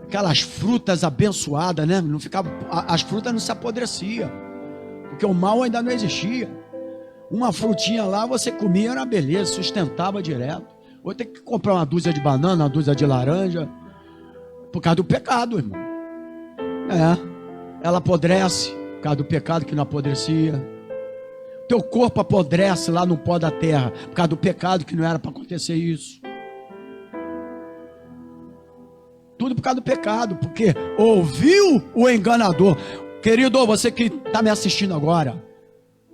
Aquelas frutas abençoadas, né? Não ficava, as frutas não se apodreciam, porque o mal ainda não existia. Uma frutinha lá, você comia, era uma beleza, sustentava direto. Vou ter que comprar uma dúzia de banana, uma dúzia de laranja, por causa do pecado, irmão. Ela apodrece, por causa do pecado que não apodrecia. Teu corpo apodrece lá no pó da terra, por causa do pecado que não era para acontecer isso. Tudo por causa do pecado, porque ouviu o enganador. Querido, você que está me assistindo agora,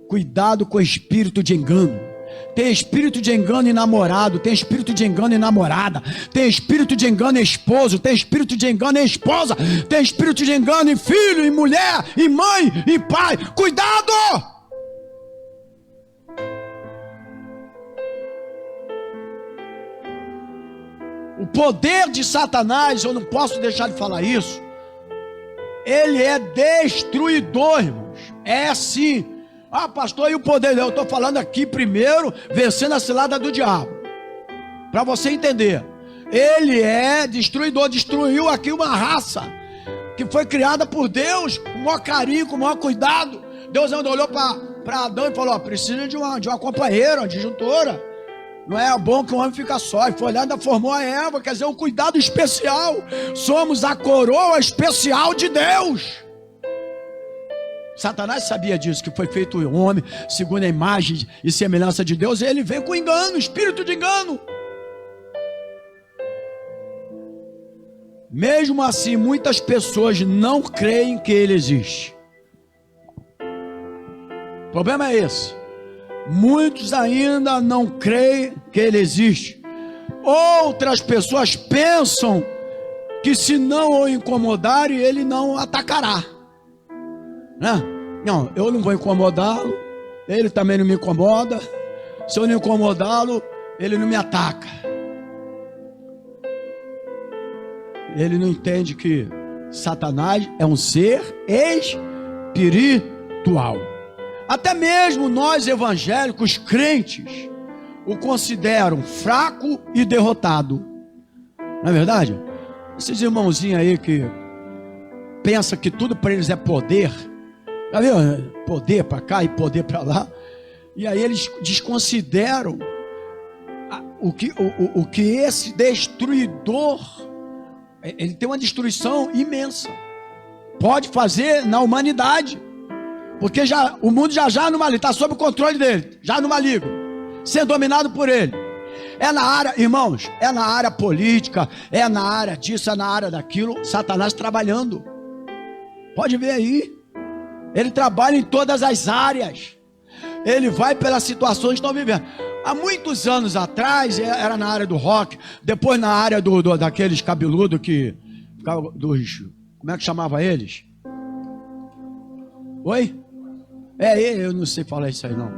cuidado com o espírito de engano. Tem espírito de engano em namorado, tem espírito de engano em namorada, tem espírito de engano em esposo, tem espírito de engano em esposa, tem espírito de engano em filho, em mulher, em mãe, em pai. Cuidado! O poder de Satanás, eu não posso deixar de falar isso, ele é destruidor, irmãos. É sim. Ah, pastor, e o poder? Eu estou falando aqui primeiro, vencendo a cilada do diabo, para você entender. Ele é destruidor, destruiu aqui uma raça que foi criada por Deus com o maior carinho, com o maior cuidado. Deus ainda olhou para Adão e falou: precisa de uma companheira, uma disjuntora. Não é bom que o homem fica só. E foi olhar, ainda formou a Eva. Quer dizer, um cuidado especial. Somos a coroa especial de Deus. Satanás sabia disso, que foi feito o homem segundo a imagem e semelhança de Deus. E ele veio com engano, espírito de engano. Mesmo assim, muitas pessoas não creem que ele existe. O problema é esse. Muitos ainda não creem que ele existe. Outras pessoas pensam que se não o incomodarem, ele não atacará, né? Não, eu não vou incomodá-lo, ele também não me incomoda. Se eu não incomodá-lo, ele não me ataca. Ele não entende que Satanás é um ser espiritual. Até mesmo nós evangélicos crentes o consideram fraco e derrotado. Não é verdade? Esses irmãozinhos aí que pensam que tudo para eles é poder. Já viu? Poder para cá e poder para lá. E aí eles desconsideram o que esse destruidor, ele tem uma destruição imensa, pode fazer na humanidade. Porque o mundo já no maligno, está sob o controle dele, já no maligno, sendo dominado por ele. É na área, irmãos, é na área política, é na área disso, é na área daquilo, Satanás trabalhando. Pode ver aí, ele trabalha em todas as áreas, ele vai pelas situações que estão vivendo. Há muitos anos atrás, era na área do rock, depois na área daqueles cabeludos que, como é que chamava eles? Oi? Eu não sei falar isso aí não.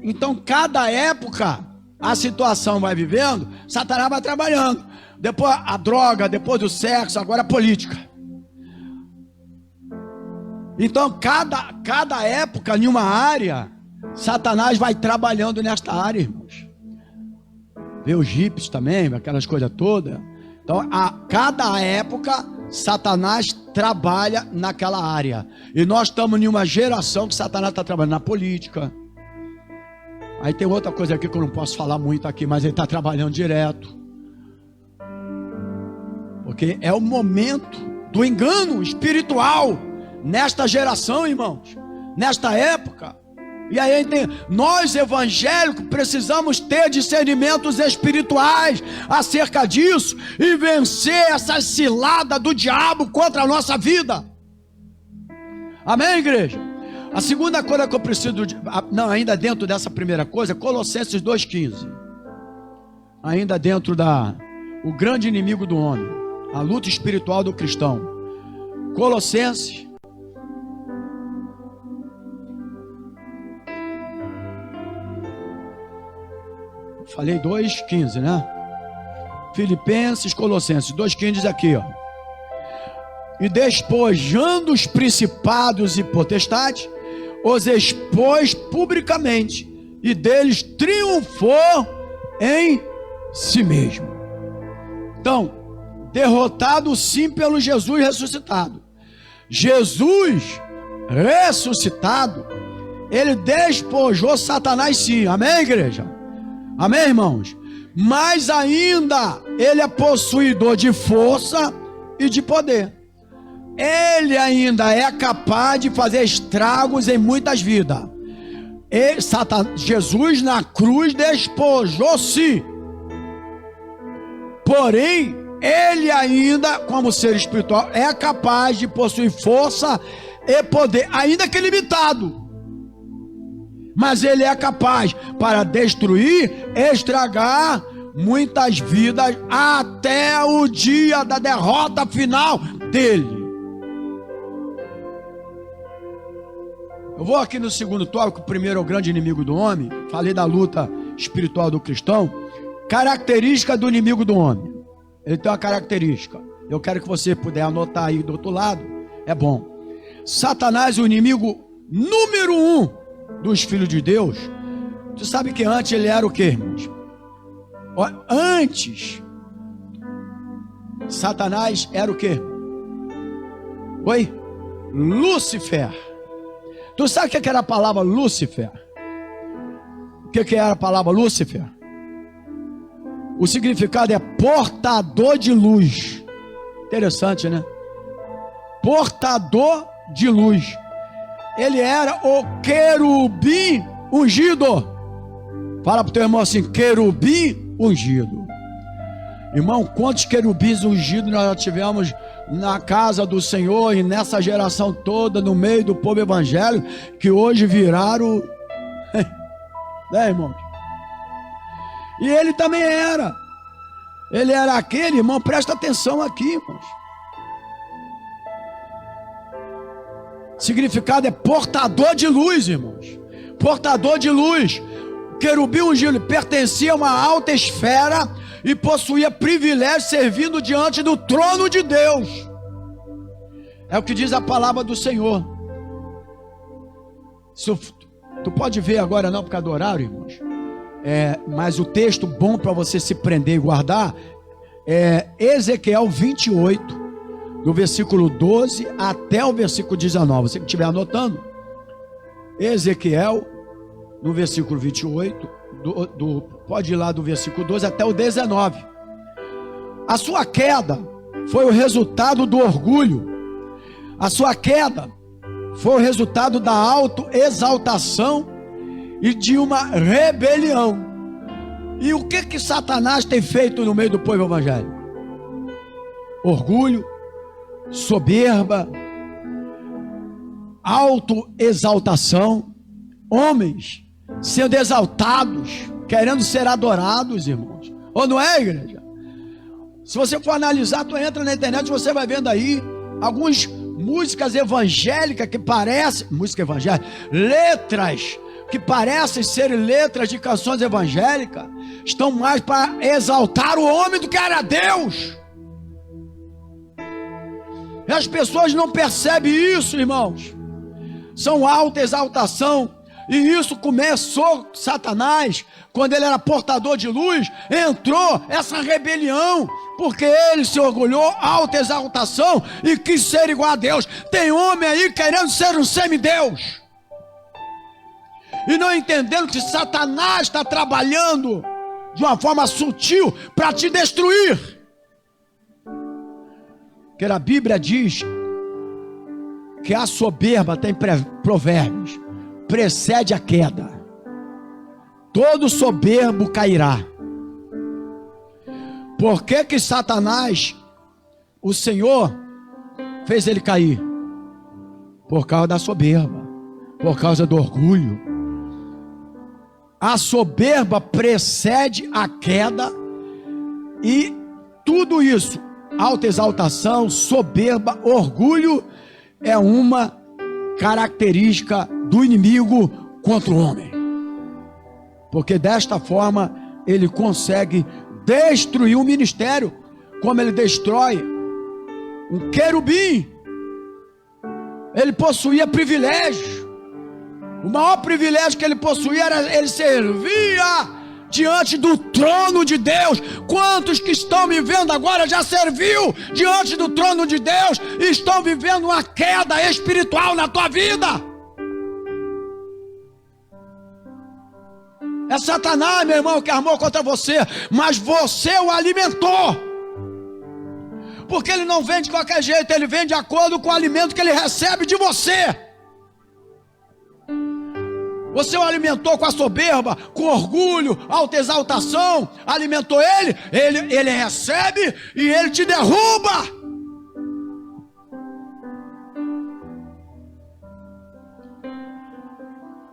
Então cada época a situação vai vivendo, Satanás vai trabalhando. Depois a droga, depois do sexo, agora a política. Então cada época em uma área, Satanás vai trabalhando nesta área, irmãos. Vê os hippies também, aquelas coisas todas. Então a cada época Satanás trabalha naquela área. E nós estamos em uma geração que Satanás está trabalhando na política. Aí tem outra coisa aqui que eu não posso falar muito aqui, mas ele está trabalhando direto. Porque é o momento do engano espiritual nesta geração, irmãos, nesta época. E aí nós evangélicos precisamos ter discernimentos espirituais acerca disso e vencer essa cilada do diabo contra a nossa vida. Amém, igreja? A segunda coisa que eu preciso, ainda dentro dessa primeira coisa, Colossenses 2,15. Ainda dentro o grande inimigo do homem, a luta espiritual do cristão. Colossenses. Falei 2,15, né? Filipenses, Colossenses 2,15 diz aqui, ó. E despojando os principados e potestades, os expôs publicamente, e deles triunfou em si mesmo. Então, derrotado sim pelo Jesus ressuscitado. Jesus ressuscitado, ele despojou Satanás sim. Amém, igreja? Amém, irmãos? Mas ainda ele é possuidor de força e de poder. Ele ainda é capaz de fazer estragos em muitas vidas. Jesus na cruz despojou-se. Porém, ele ainda, como ser espiritual, é capaz de possuir força e poder, ainda que limitado. Mas ele é capaz para destruir, estragar muitas vidas até o dia da derrota final dele. Eu vou aqui no segundo tópico. O primeiro é o grande inimigo do homem. Falei da luta espiritual do cristão. Característica do inimigo do homem. Ele tem uma característica. Eu quero que você puder anotar aí do outro lado. É bom. Satanás é o inimigo número 1 dos filhos de Deus. Tu sabe que antes ele era o quê, irmãos? Antes, Satanás era o quê? Oi? Lúcifer. Tu sabe o que era a palavra Lúcifer? O que era a palavra Lúcifer? O significado é portador de luz. Interessante, né? Portador de luz. Ele era o querubim ungido. Fala pro teu irmão assim: querubim ungido. Irmão, quantos querubins ungidos nós já tivemos na casa do Senhor e nessa geração toda, no meio do povo evangélico, que hoje viraram, né, irmão? E ele também era. Ele era aquele, irmão, presta atenção aqui, irmãos. Significado é portador de luz, irmãos. Portador de luz. O querubim ungido pertencia a uma alta esfera e possuía privilégio servindo diante do trono de Deus. É o que diz a palavra do Senhor. Tu pode ver agora não por causa do horário, irmãos. Mas o texto bom para você se prender e guardar é Ezequiel 28, do versículo 12 até o versículo 19. Você que estiver anotando, Ezequiel, no versículo 28, pode ir lá do versículo 12 até o 19. A sua queda foi o resultado do orgulho. A sua queda foi o resultado da autoexaltação e de uma rebelião. E o que Satanás tem feito no meio do povo evangélico? Orgulho, soberba, autoexaltação, homens sendo exaltados, querendo ser adorados, irmãos. Ou não é, igreja? Se você for analisar, tu entra na internet, você vai vendo aí algumas músicas evangélicas que parecem, música evangélica, letras que parecem ser letras de canções evangélicas, estão mais para exaltar o homem do que era Deus. E as pessoas não percebem isso, irmãos. São alta exaltação. E isso começou Satanás, quando ele era portador de luz, entrou essa rebelião, porque ele se orgulhou, alta exaltação, e quis ser igual a Deus. Tem homem aí querendo ser um semideus, e não entendendo que Satanás está trabalhando de uma forma sutil para te destruir. Porque a Bíblia diz que a soberba, tem provérbios, precede a queda. Todo soberbo cairá. Por que Satanás, o Senhor, fez ele cair? Por causa da soberba, por causa do orgulho. A soberba precede a queda, e tudo isso, autoexaltação, soberba, orgulho, é uma característica do inimigo contra o homem. Porque desta forma ele consegue destruir o ministério, como ele destrói um querubim. Ele possuía privilégio. O maior privilégio que ele possuía era ele servia diante do trono de Deus. Quantos que estão me vendo agora já serviu diante do trono de Deus e estão vivendo uma queda espiritual na tua vida? É Satanás, meu irmão, que armou contra você, mas você o alimentou. Porque ele não vem de qualquer jeito, ele vem de acordo com o alimento que ele recebe de você. Você o alimentou com a soberba, com orgulho, autoexaltação, alimentou ele recebe e ele te derruba.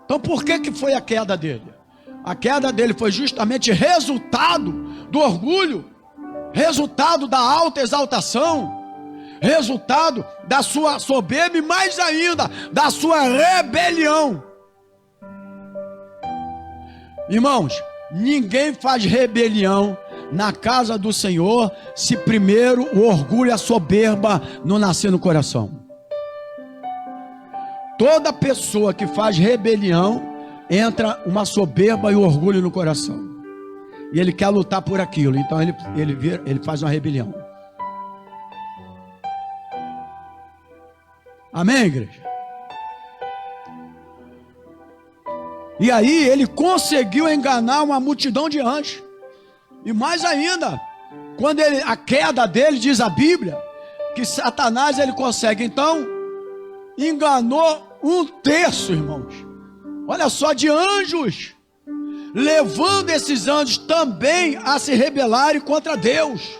Então por que foi a queda dele? A queda dele foi justamente resultado do orgulho, resultado da autoexaltação, resultado da sua soberba e mais ainda da sua rebelião. Irmãos, ninguém faz rebelião na casa do Senhor se primeiro o orgulho e a soberba não nascer no coração. Toda pessoa que faz rebelião, entra uma soberba e o orgulho no coração. E ele quer lutar por aquilo, então ele faz uma rebelião. Amém, igreja? E aí ele conseguiu enganar uma multidão de anjos. E mais ainda, quando a queda dele, diz a Bíblia, que Satanás ele consegue, então, enganou 1/3, irmãos. Olha só, de anjos, levando esses anjos também a se rebelarem contra Deus.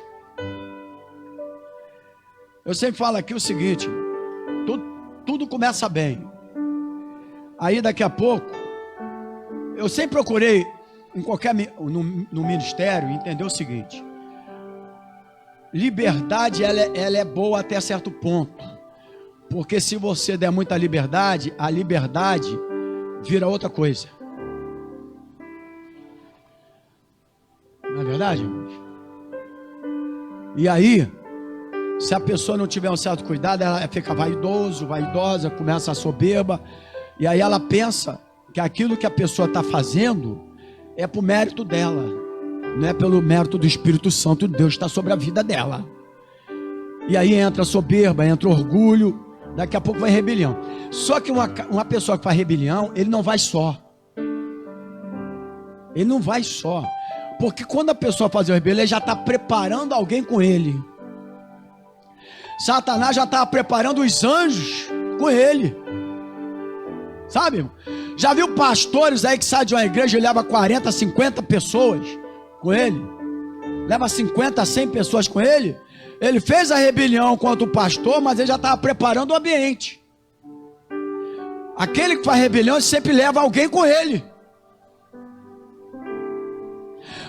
Eu sempre falo aqui o seguinte, tudo começa bem. Aí daqui a pouco, eu sempre procurei no ministério entender o seguinte: liberdade ela é boa até certo ponto, porque se você der muita liberdade, a liberdade vira outra coisa. Não é verdade, irmãos? E aí, se a pessoa não tiver um certo cuidado, ela fica vaidosa, começa a soberba, e aí ela pensa que aquilo que a pessoa está fazendo é por mérito dela, não é pelo mérito do Espírito Santo de Deus que está sobre a vida dela. E aí entra a soberba, entra o orgulho, daqui a pouco vai rebelião. Só que uma pessoa que faz rebelião, ele não vai só. Ele não vai só. Porque quando a pessoa faz a rebelião, ele já está preparando alguém com ele. Satanás já está preparando os anjos com ele. Sabe, irmão? Já viu pastores aí que saem de uma igreja e leva 40, 50 pessoas com ele? Leva 50, 100 pessoas com ele? Ele fez a rebelião contra o pastor, mas ele já estava preparando o ambiente. Aquele que faz rebelião sempre leva alguém com ele.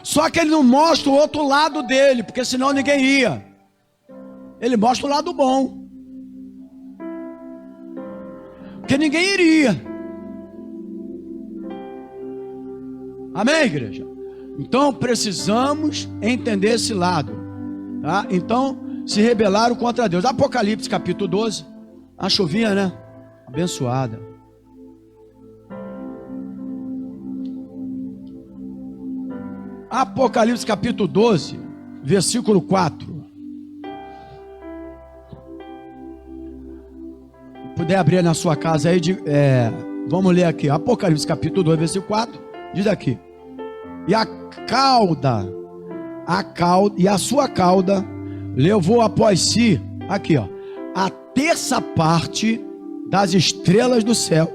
Só que ele não mostra o outro lado dele, porque senão ninguém ia. Ele mostra o lado bom, porque ninguém iria. Amém, igreja? Então precisamos entender esse lado, tá? Então se rebelaram contra Deus. Apocalipse capítulo 12, a chuvinha, né? Abençoada. Apocalipse capítulo 12, versículo 4. Puder abrir na sua casa aí, vamos ler aqui. Apocalipse capítulo 2, versículo 4, diz aqui: e a sua cauda levou após si, aqui ó, a terça parte das estrelas do céu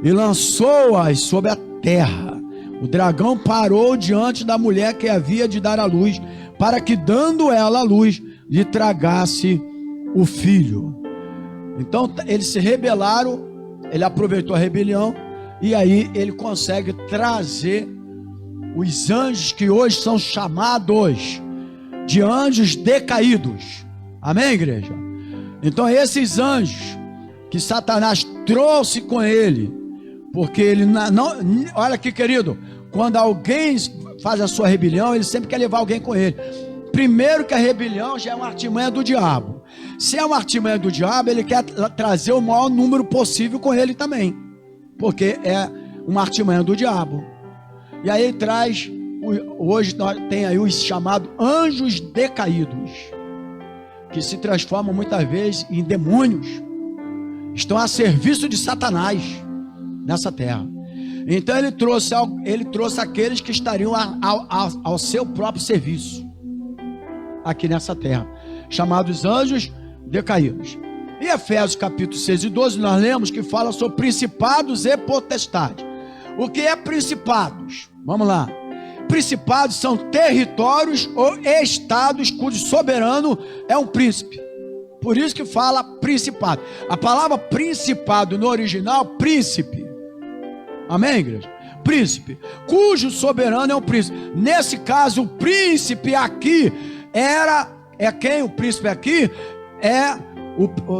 e lançou-as sobre a terra. O dragão parou diante da mulher que havia de dar à luz, para que, dando ela à luz, lhe tragasse o filho. Então eles se rebelaram, ele aproveitou a rebelião, e aí ele consegue trazer os anjos que hoje são chamados de anjos decaídos. Amém, igreja? Então esses anjos que Satanás trouxe com ele, porque ele não, olha aqui, querido, quando alguém faz a sua rebelião, ele sempre quer levar alguém com ele. Primeiro que a rebelião já é uma artimanha do diabo. Se é uma artimanha do diabo, ele quer trazer o maior número possível com ele também, porque é uma artimanha do diabo. E aí ele traz, hoje nós tem aí os chamados anjos decaídos, que se transformam muitas vezes em demônios, estão a serviço de Satanás nessa terra. Então ele trouxe aqueles que estariam ao seu próprio serviço aqui nessa terra, chamados anjos decaídos. Em Efésios capítulo 6 e 12 nós lemos que fala sobre principados e potestades. O que é principados? Vamos lá. Principados são territórios ou estados cujo soberano é um príncipe. Por isso que fala principado. A palavra principado no original, príncipe. Amém, igreja? Príncipe, cujo soberano é um príncipe. Nesse caso, o príncipe aqui quem? O príncipe aqui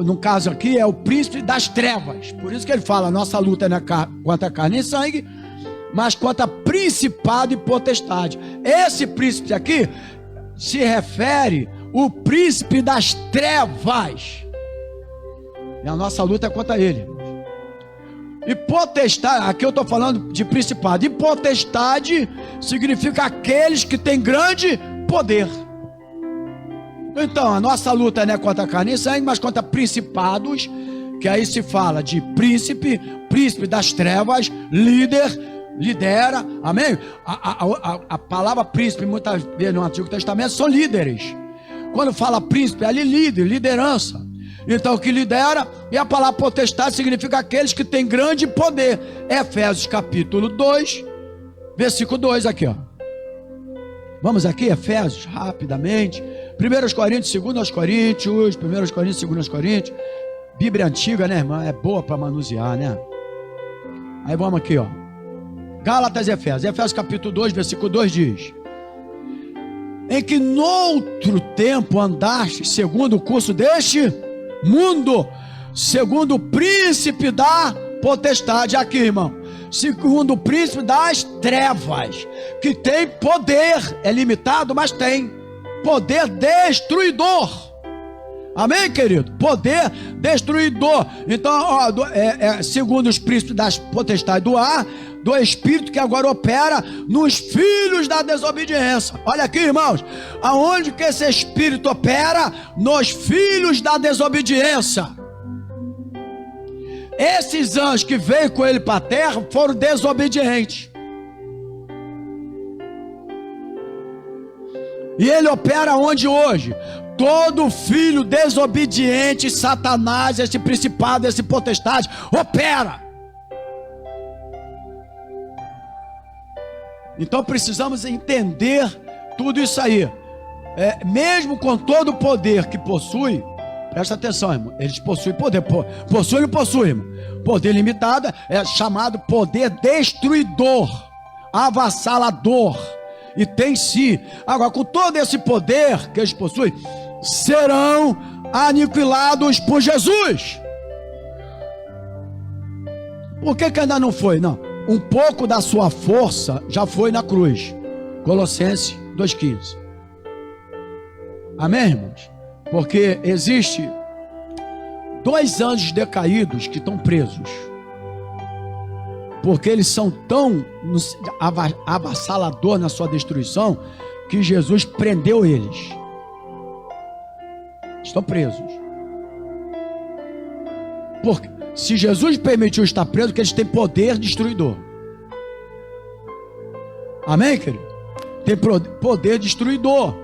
no caso aqui, é o príncipe das trevas. Por isso que ele fala, nossa luta não é contra carne e sangue, mas contra principado e potestade. Esse príncipe aqui se refere ao príncipe das trevas. E a nossa luta é contra ele. E potestade, aqui eu estou falando de principado. E potestade significa aqueles que têm grande poder. Então, a nossa luta não é contra carne e sangue, mas contra principados, que aí se fala de príncipe das trevas, lidera, amém? A palavra príncipe, muitas vezes no Antigo Testamento, são líderes. Quando fala príncipe, é ali líder, liderança. Então, o que lidera, e a palavra potestade significa aqueles que têm grande poder. Efésios capítulo 2, versículo 2 aqui, ó. Vamos aqui, Efésios, rapidamente. 1 Coríntios, 2 Coríntios, 1 Coríntios, 2 Coríntios. Bíblia antiga, né, irmã? É boa para manusear, né? Aí vamos aqui, ó. Gálatas e Efésios. Efésios capítulo 2, versículo 2 diz: em que noutro tempo andaste segundo o curso deste mundo, segundo o príncipe da potestade. Aqui, irmão, segundo o príncipe das trevas, que tem poder, é limitado, mas tem poder destruidor. Amém, querido? Poder destruidor. Então, ó, segundo os príncipes das potestades do ar, do espírito que agora opera nos filhos da desobediência. Olha aqui, irmãos, aonde que esse espírito opera? Nos filhos da desobediência. Esses anjos que veio com ele para a terra foram desobedientes. E ele opera onde hoje? Todo filho desobediente, Satanás, esse principado, esse potestade, opera. Então precisamos entender tudo isso aí. Mesmo com todo o poder que possui, presta atenção, irmão, eles possuem poder. Possui ou não possui, irmão? Poder limitado é chamado poder destruidor, avassalador. E tem sim. Agora, com todo esse poder que eles possuem, serão aniquilados por Jesus. Por que ainda não foi? Não. Um pouco da sua força já foi na cruz. Colossenses 2,15. Amém, irmãos? Porque existe 2 anjos decaídos que estão presos. Porque eles são tão avassalador na sua destruição que Jesus prendeu eles. Estão presos. Porque se Jesus permitiu estar preso, porque eles têm poder destruidor. Amém, querido? Tem poder destruidor.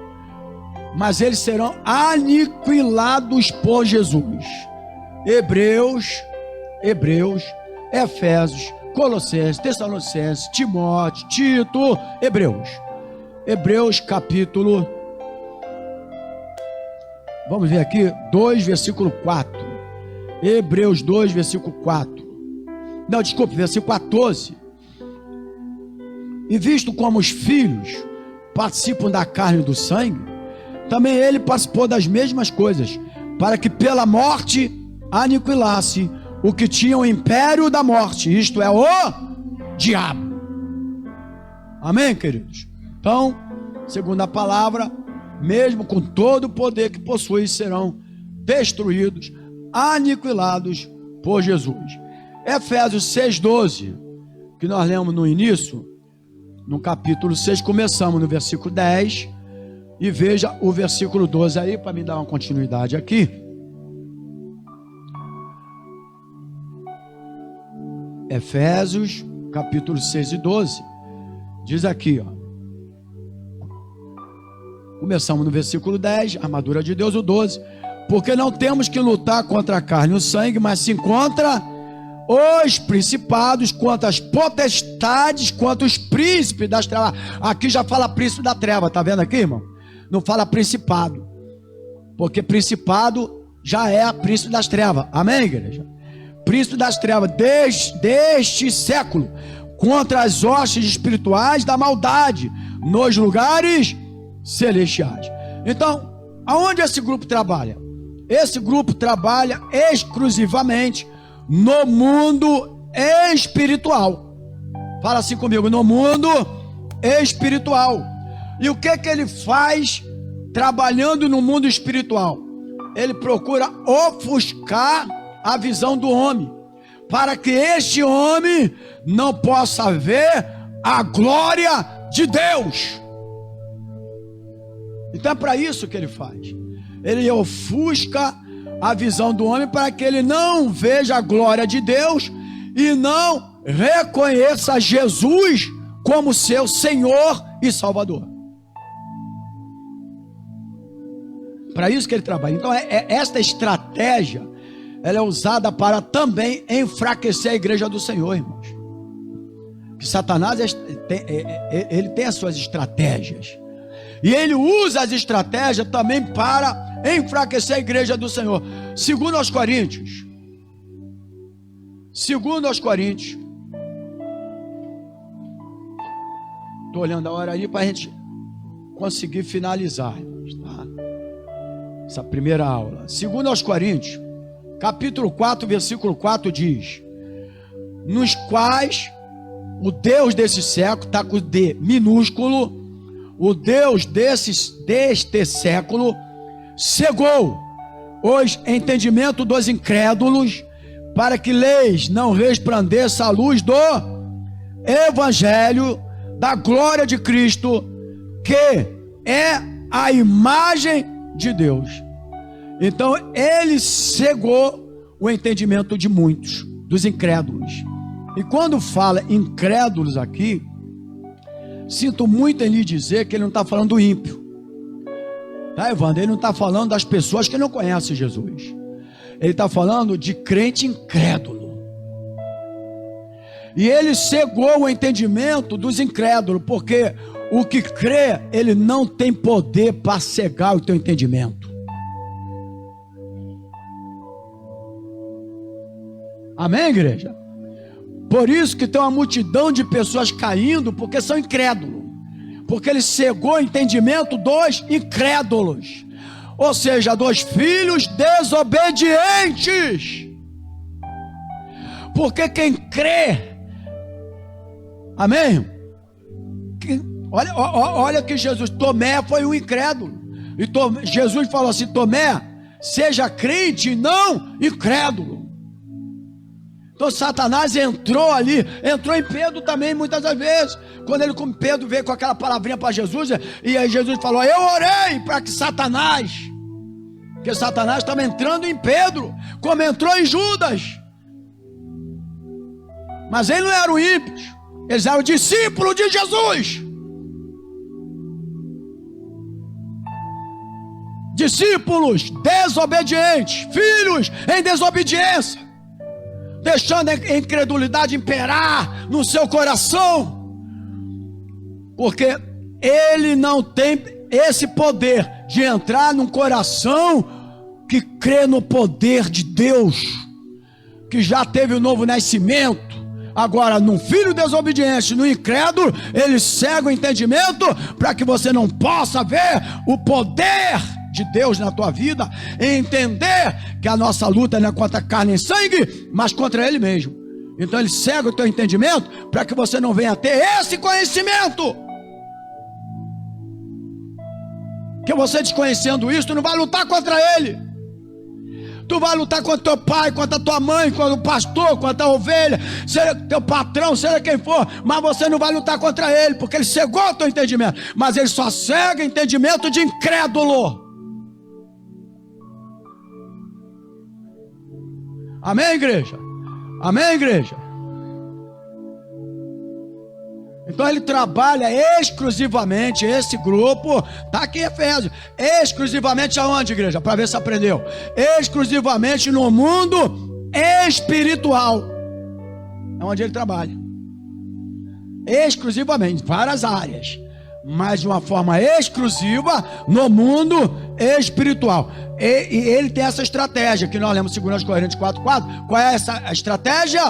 Mas eles serão aniquilados por Jesus. Hebreus, Efésios, Colossenses, Tessalonicenses, Timóteo, Tito, Hebreus capítulo, vamos ver aqui, 2, versículo 4. Hebreus 2, versículo 4. Não, desculpe, versículo 14. E visto como os filhos participam da carne e do sangue, também ele participou das mesmas coisas, para que pela morte aniquilasse o que tinha o império da morte, isto é, o diabo. Amém, queridos? Então, segundo a palavra, mesmo com todo o poder que possui, serão destruídos, aniquilados por Jesus. Efésios 6,12, que nós lemos no início, no capítulo 6, começamos no versículo 10, e veja o versículo 12 aí, para me dar uma continuidade aqui. Efésios capítulo 6 e 12, diz aqui, ó. Começamos no versículo 10, armadura de Deus, o 12. Porque não temos que lutar contra a carne e o sangue, mas sim contra os principados, contra as potestades, contra os príncipes das trevas. Aqui já fala príncipe da treva, tá vendo aqui, irmão? Não fala principado, porque principado já é a príncipe das trevas. Amém, igreja? Príncipe das trevas, desde este século, contra as hostes espirituais da maldade nos lugares celestiais. Então, aonde esse grupo trabalha? Esse grupo trabalha exclusivamente no mundo espiritual. Fala assim comigo, no mundo espiritual. E o que que ele faz trabalhando no mundo espiritual? Ele procura ofuscar a visão do homem, para que este homem não possa ver a glória de Deus. Então é para isso que ele faz. Ele ofusca a visão do homem para que ele não veja a glória de Deus e não reconheça Jesus como seu Senhor e Salvador. Para isso que ele trabalha. Então esta estratégia, ela é usada para também enfraquecer a igreja do Senhor, irmãos. Que Satanás ele tem as suas estratégias. E ele usa as estratégias também para enfraquecer a igreja do Senhor. Segundo aos Coríntios. Estou olhando a hora aí para a gente conseguir finalizar, tá? Essa primeira aula. Segundo aos Coríntios, capítulo 4, versículo 4 diz: nos quais o Deus desse século, está com o D minúsculo, o Deus deste século cegou os entendimentos dos incrédulos, para que leis não resplandeça a luz do Evangelho da glória de Cristo, que é a imagem de Deus. Então ele cegou o entendimento de muitos, dos incrédulos. E quando fala incrédulos aqui, sinto muito em lhe dizer que ele não está falando do ímpio, tá, Evandro? Ele não está falando das pessoas que não conhecem Jesus. Ele está falando de crente incrédulo. E ele cegou o entendimento dos incrédulos, porque o que crê, ele não tem poder para cegar o teu entendimento. Amém, igreja? Por isso que tem uma multidão de pessoas caindo, porque são incrédulos. Porque ele cegou o entendimento dos incrédulos. Ou seja, dos filhos desobedientes. Porque quem crê, amém? Olha que Jesus, Tomé foi um incrédulo. E Jesus falou assim: Tomé, seja crente e não incrédulo. Então Satanás entrou ali, entrou em Pedro também muitas das vezes. Quando ele com Pedro veio com aquela palavrinha para Jesus, e aí Jesus falou: eu orei para que Satanás, porque Satanás estava entrando em Pedro, como entrou em Judas. Mas eles não eram ímpios, eles eram discípulos de Jesus. Discípulos desobedientes, filhos em desobediência, deixando a incredulidade imperar no seu coração, porque ele não tem esse poder de entrar num coração que crê no poder de Deus, que já teve o novo nascimento. Agora, no filho desobediente, no incrédulo, ele cega o entendimento para que você não possa ver o poder de Deus na tua vida, e entender que a nossa luta não é contra carne e sangue, mas contra Ele mesmo. Então ele cega o teu entendimento para que você não venha ter esse conhecimento. Que você, desconhecendo isso, tu não vai lutar contra Ele. Tu vai lutar contra teu pai, contra tua mãe, contra o pastor, contra a ovelha, seja teu patrão, seja quem for, mas você não vai lutar contra ele, porque ele cegou o teu entendimento. Mas ele só cega o entendimento de incrédulo. Amém, igreja? Amém, igreja? Então ele trabalha exclusivamente, esse grupo, tá aqui em Efésios, exclusivamente aonde, igreja? Para ver se aprendeu. Exclusivamente no mundo espiritual. É onde ele trabalha. Exclusivamente, várias áreas, mas de uma forma exclusiva no mundo espiritual. E ele tem essa estratégia, que nós lemos em 2 Coríntios 4:4. Qual é essa estratégia?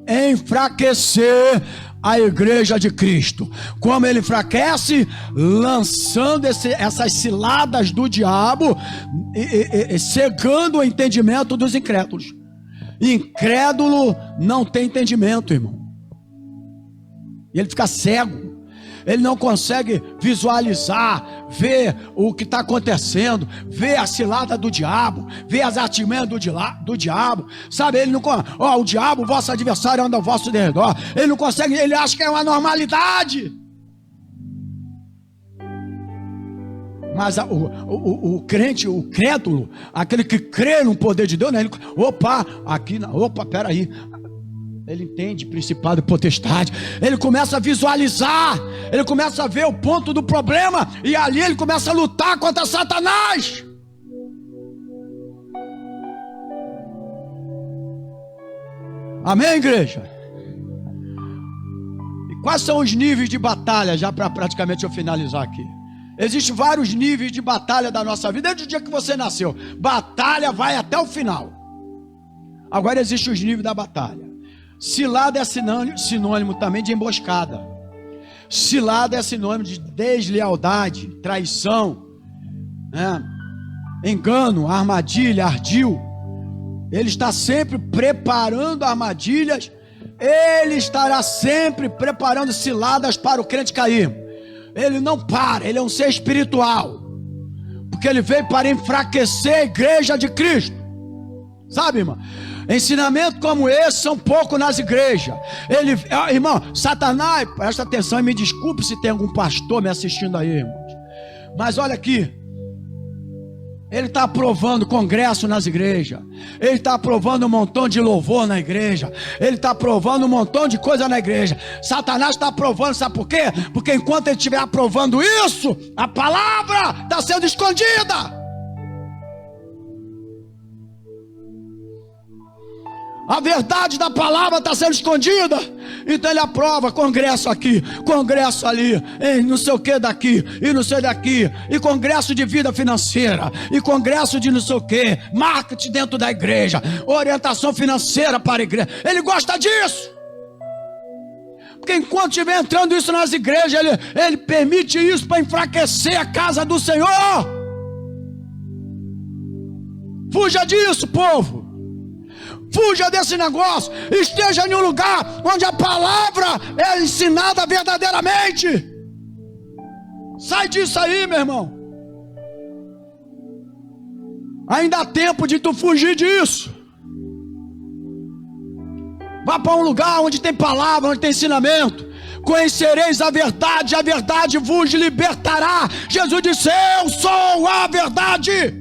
Enfraquecer a igreja de Cristo. Como ele enfraquece? Lançando essas ciladas do diabo, cegando o entendimento dos incrédulos. Incrédulo não tem entendimento, irmão. E ele fica cego. Ele não consegue visualizar, ver o que está acontecendo, ver a cilada do diabo, ver as artimanhas do diabo. Sabe, ele não... o diabo, vosso adversário, anda ao vosso derredor. Ele não consegue, ele acha que é uma normalidade. Mas o crente, o crédulo, aquele que crê no poder de Deus, né? Peraí. Ele entende principado e potestade. Ele começa a visualizar. Ele começa a ver o ponto do problema. E ali ele começa a lutar contra Satanás. Amém, igreja? E quais são os níveis de batalha? Já para praticamente eu finalizar aqui. Existem vários níveis de batalha da nossa vida. Desde o dia que você nasceu, batalha vai até o final. Agora existem os níveis da batalha. Cilada é sinônimo também de emboscada. Cilada é sinônimo de deslealdade, traição, né? Engano, armadilha, ardil. Ele está sempre preparando armadilhas. Ele estará sempre preparando ciladas para o crente cair. Ele não para, ele é um ser espiritual. Porque ele veio para enfraquecer a igreja de Cristo. Sabe, irmão? Ensinamentos como esse são poucos nas igrejas. Irmão, Satanás, presta atenção e me desculpe se tem algum pastor me assistindo aí, irmãos. Mas olha aqui. Ele está aprovando congresso nas igrejas. Ele está aprovando um montão de louvor na igreja. Ele está aprovando um montão de coisa na igreja. Satanás está aprovando, sabe por quê? Porque enquanto ele estiver aprovando isso, a palavra está sendo escondida. A verdade da palavra está sendo escondida. Então ele aprova congresso aqui, congresso ali, e não sei o que daqui, e não sei daqui, e congresso de vida financeira, e congresso de não sei o que, marketing dentro da igreja, orientação financeira para a igreja. Ele gosta disso. Porque enquanto estiver entrando isso nas igrejas, ele permite isso para enfraquecer a casa do Senhor. Fuja disso, povo. Fuja desse negócio. Esteja em um lugar onde a palavra é ensinada verdadeiramente. Sai disso aí, meu irmão. Ainda há tempo de tu fugir disso. Vá para um lugar onde tem palavra, onde tem ensinamento. Conhecereis a verdade vos libertará. Jesus disse: eu sou a verdade.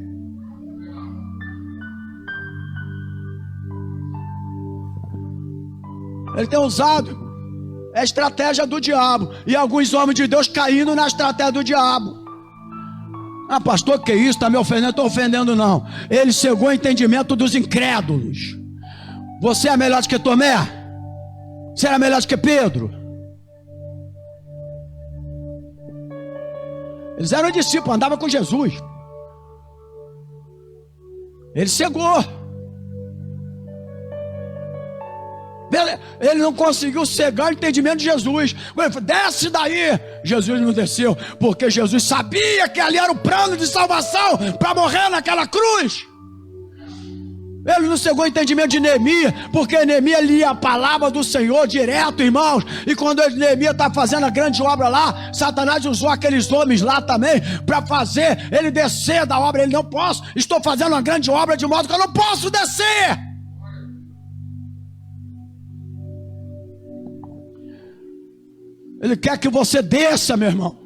Ele tem usado a estratégia do diabo. E alguns homens de Deus caindo na estratégia do diabo. Ah, pastor, que isso? Está me ofendendo? Não estou ofendendo não. Ele cegou o entendimento dos incrédulos. Você é melhor do que Tomé? Você era melhor do que Pedro? Eles eram discípulos, andavam com Jesus. Ele cegou. Ele não conseguiu cegar o entendimento de Jesus. Ele falou: desce daí. Jesus não desceu, porque Jesus sabia que ali era o plano de salvação para morrer naquela cruz. Ele não cegou o entendimento de Neemias, porque Neemias lia a palavra do Senhor direto, irmãos. E quando Neemias está fazendo a grande obra lá, Satanás usou aqueles homens lá também para fazer ele descer da obra. Ele: não posso, estou fazendo uma grande obra de modo que eu não posso descer. Ele quer que você desça, meu irmão.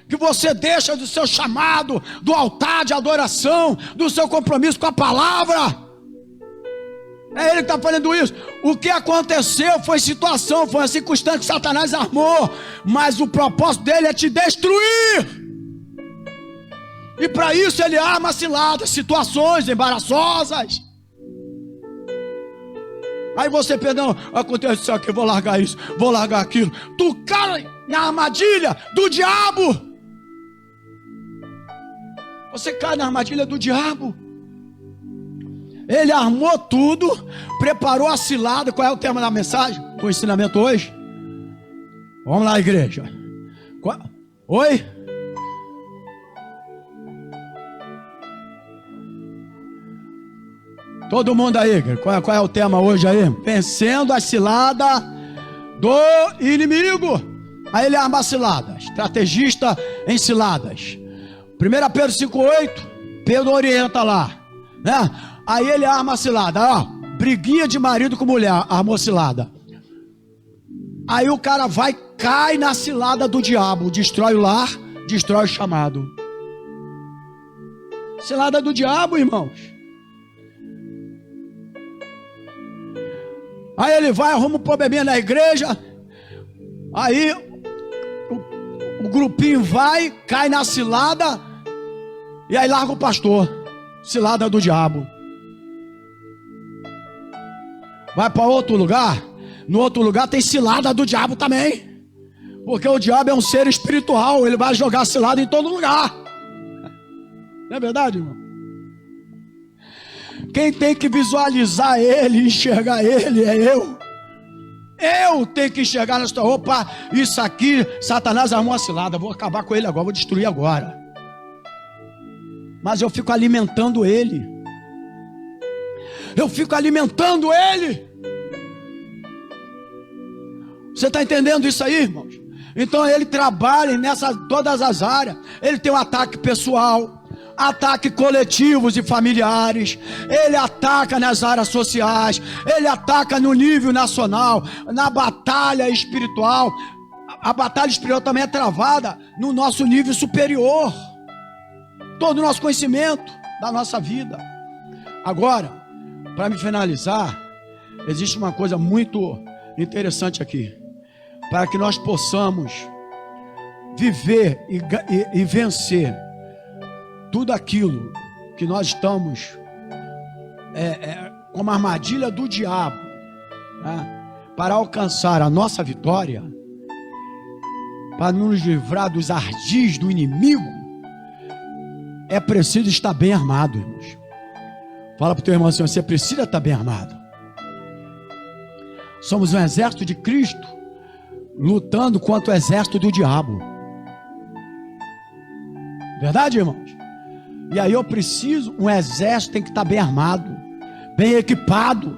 Que você deixe do seu chamado, do altar de adoração, do seu compromisso com a palavra. É ele que está falando isso. O que aconteceu foi situação, foi uma circunstância que Satanás armou, mas o propósito dele é te destruir. E para isso ele arma ciladas, situações embaraçosas. Aí você pensa, não, acontece isso aqui, vou largar isso, vou largar aquilo. Tu cai na armadilha do diabo. Você cai na armadilha do diabo. Ele armou tudo, preparou a cilada. Qual é o tema da mensagem? Do ensinamento hoje? Vamos lá, igreja. Oi? Todo mundo aí, qual é o tema hoje aí? Vencendo a cilada do inimigo. Aí ele arma a cilada, estrategista em ciladas. 1 Pedro 5,8, Pedro orienta lá, né? Aí ele arma a cilada, ó, briguinha de marido com mulher, armou cilada. Aí o cara vai, cai na cilada do diabo, destrói o lar, destrói o chamado. Cilada do diabo, irmãos. Aí ele vai, arruma um probleminha na igreja. Aí o grupinho vai, cai na cilada. E aí larga o pastor. Cilada do diabo. Vai para outro lugar. No outro lugar tem cilada do diabo também. Porque o diabo é um ser espiritual. Ele vai jogar cilada em todo lugar. Não é verdade, irmão? Quem tem que visualizar ele, enxergar ele, é eu. Eu tenho que enxergar nessa roupa. Isso aqui, Satanás armou uma cilada. Vou acabar com ele agora, vou destruir agora. Mas eu fico alimentando ele. Eu fico alimentando ele. Você está entendendo isso aí, irmãos? Então ele trabalha nessas todas as áreas. Ele tem um ataque pessoal, ataque coletivos e familiares. Ele ataca nas áreas sociais. Ele ataca no nível nacional, na batalha espiritual. A batalha espiritual também é travada no nosso nível superior. Todo o nosso conhecimento da nossa vida. Agora, para me finalizar, existe uma coisa muito interessante aqui. Para que nós possamos viver e vencer tudo aquilo que nós estamos como armadilha do diabo, né? Para alcançar a nossa vitória, para nos livrar dos ardis do inimigo, é preciso estar bem armado, irmãos. Fala para o teu irmão assim: você precisa estar bem armado. Somos um exército de Cristo lutando contra o exército do diabo. Verdade, irmãos? E aí eu preciso, um exército tem que estar bem armado, bem equipado.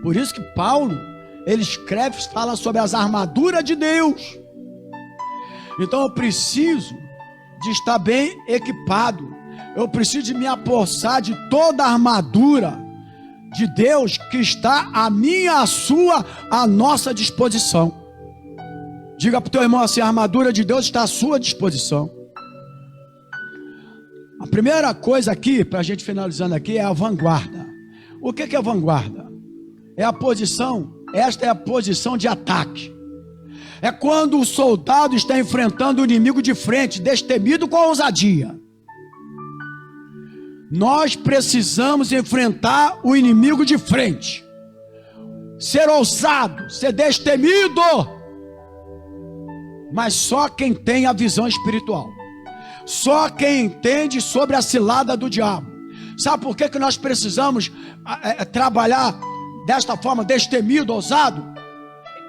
Por isso que Paulo, ele escreve, fala sobre as armaduras de Deus. Então eu preciso de estar bem equipado. Eu preciso de me apossar de toda a armadura de Deus que está à minha, à sua, à nossa disposição. Diga para o teu irmão assim: a armadura de Deus está à sua disposição. A primeira coisa aqui, para a gente finalizando aqui, é a vanguarda. O que é a vanguarda? É a posição, esta é a posição de ataque. É quando o soldado está enfrentando o inimigo de frente, destemido com ousadia. Nós precisamos enfrentar o inimigo de frente. Ser ousado, ser destemido. Mas só quem tem a visão espiritual. Só quem entende sobre a cilada do diabo. Sabe por que nós precisamos trabalhar desta forma, destemido, ousado?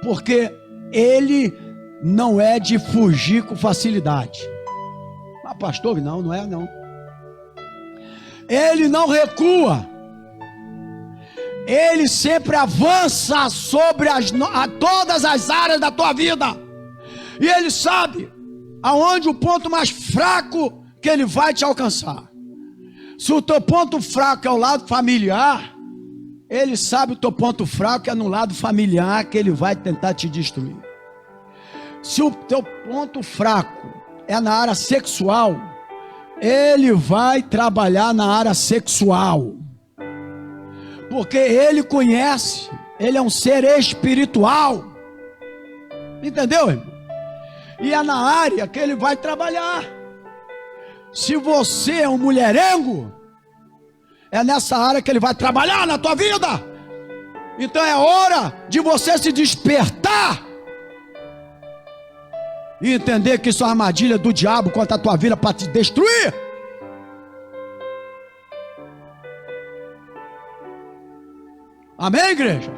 Porque ele não é de fugir com facilidade. Ah, pastor, não é não. Ele não recua. Ele sempre avança sobre todas as áreas da tua vida. E ele sabe aonde o ponto mais fraco que ele vai te alcançar. Se o teu ponto fraco é o lado familiar, ele sabe o teu ponto fraco é no lado familiar que ele vai tentar te destruir. Se o teu ponto fraco é na área sexual, ele vai trabalhar na área sexual. Porque ele conhece, ele é um ser espiritual. Entendeu, irmão? E é na área que ele vai trabalhar. Se você é um mulherengo, é nessa área que ele vai trabalhar na tua vida. Então é hora de você se despertar e entender que isso é uma armadilha do diabo contra a tua vida para te destruir. Amém, igreja?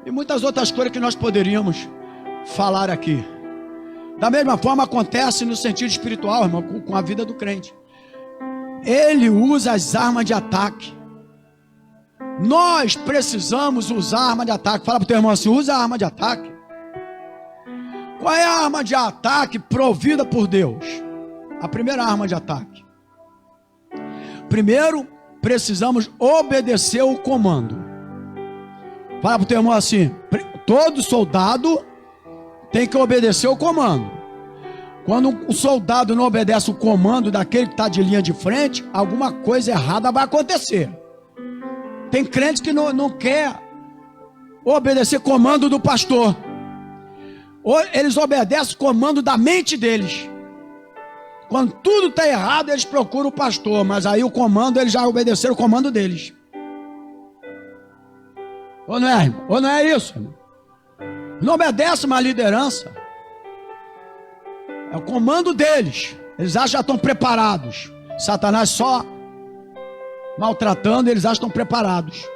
E muitas outras coisas que nós poderíamos falar aqui. Da mesma forma acontece no sentido espiritual, irmão, com a vida do crente. Ele usa as armas de ataque. Nós precisamos usar arma de ataque. Fala para o teu irmão assim, usa a arma de ataque. Qual é a arma de ataque provida por Deus? A primeira arma de ataque. Primeiro, precisamos obedecer o comando. Fala para o teu irmão assim, todo soldado tem que obedecer o comando. Quando o soldado não obedece o comando daquele que está de linha de frente, alguma coisa errada vai acontecer. Tem crente que não quer obedecer comando do pastor. Ou eles obedecem o comando da mente deles. Quando tudo está errado, eles procuram o pastor. Mas aí o comando, eles já obedeceram o comando deles. Ou não é, irmão? Ou não é isso, irmão? Não obedece uma liderança. É o comando deles. Eles acham que já estão preparados. Satanás só maltratando, eles acham que estão preparados.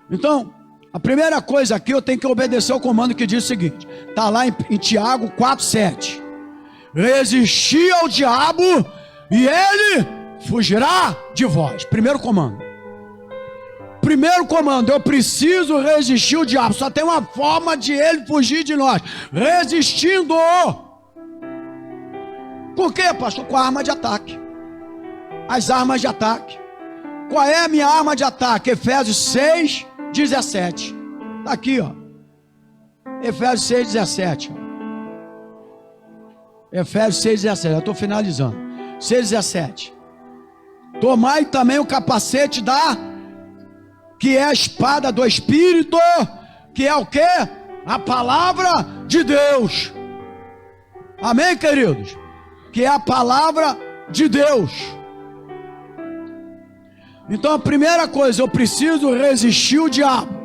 Então, a primeira coisa aqui, eu tenho que obedecer o comando que diz o seguinte. Está lá em Tiago 4,7. Resistir ao diabo e ele fugirá de vós. Primeiro comando. Primeiro comando, eu preciso resistir o diabo. Só tem uma forma de ele fugir de nós. Resistindo. Por quê, pastor? Com a arma de ataque. As armas de ataque. Qual é a minha arma de ataque? Efésios 6:17. Está aqui, ó. Efésios 6:17. Efésios 6:17. Eu estou finalizando. 6:17. Tomai também o capacete que é a espada do Espírito, que é o quê? A palavra de Deus. Amém, queridos? Que é a palavra de Deus. Então a primeira coisa, eu preciso resistir o diabo.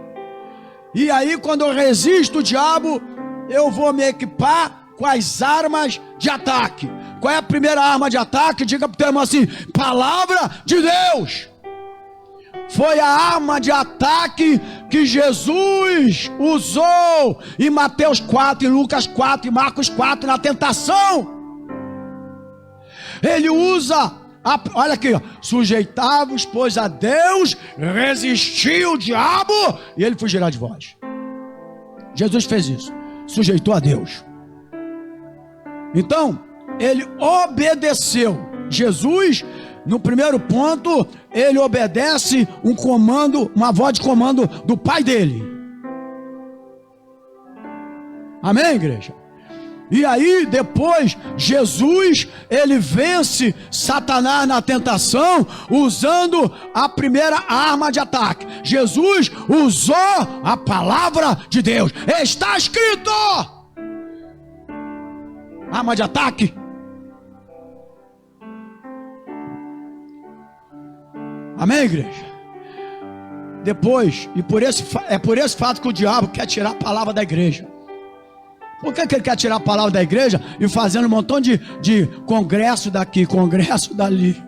E aí quando eu resisto o diabo, eu vou me equipar com as armas de ataque. Qual é a primeira arma de ataque? Diga para o teu irmão assim, palavra de Deus. Foi a arma de ataque que Jesus usou em Mateus 4, em Lucas 4, em Marcos 4, na tentação. Ele usa, olha aqui, sujeitai-vos, pois a Deus, resistiu o diabo e ele fugirá de vós. Jesus fez isso, sujeitou a Deus. Então, ele obedeceu. Jesus, no primeiro ponto, ele obedece um comando, uma voz de comando do pai dele. Amém, igreja? E aí depois Jesus, ele vence Satanás na tentação usando a primeira arma de ataque. Jesus usou a palavra de Deus. Está escrito. Arma de ataque. Amém, igreja? Depois, e é por esse fato que o diabo quer tirar a palavra da igreja. Por que ele quer tirar a palavra da igreja e fazendo um montão de congresso daqui, congresso dali?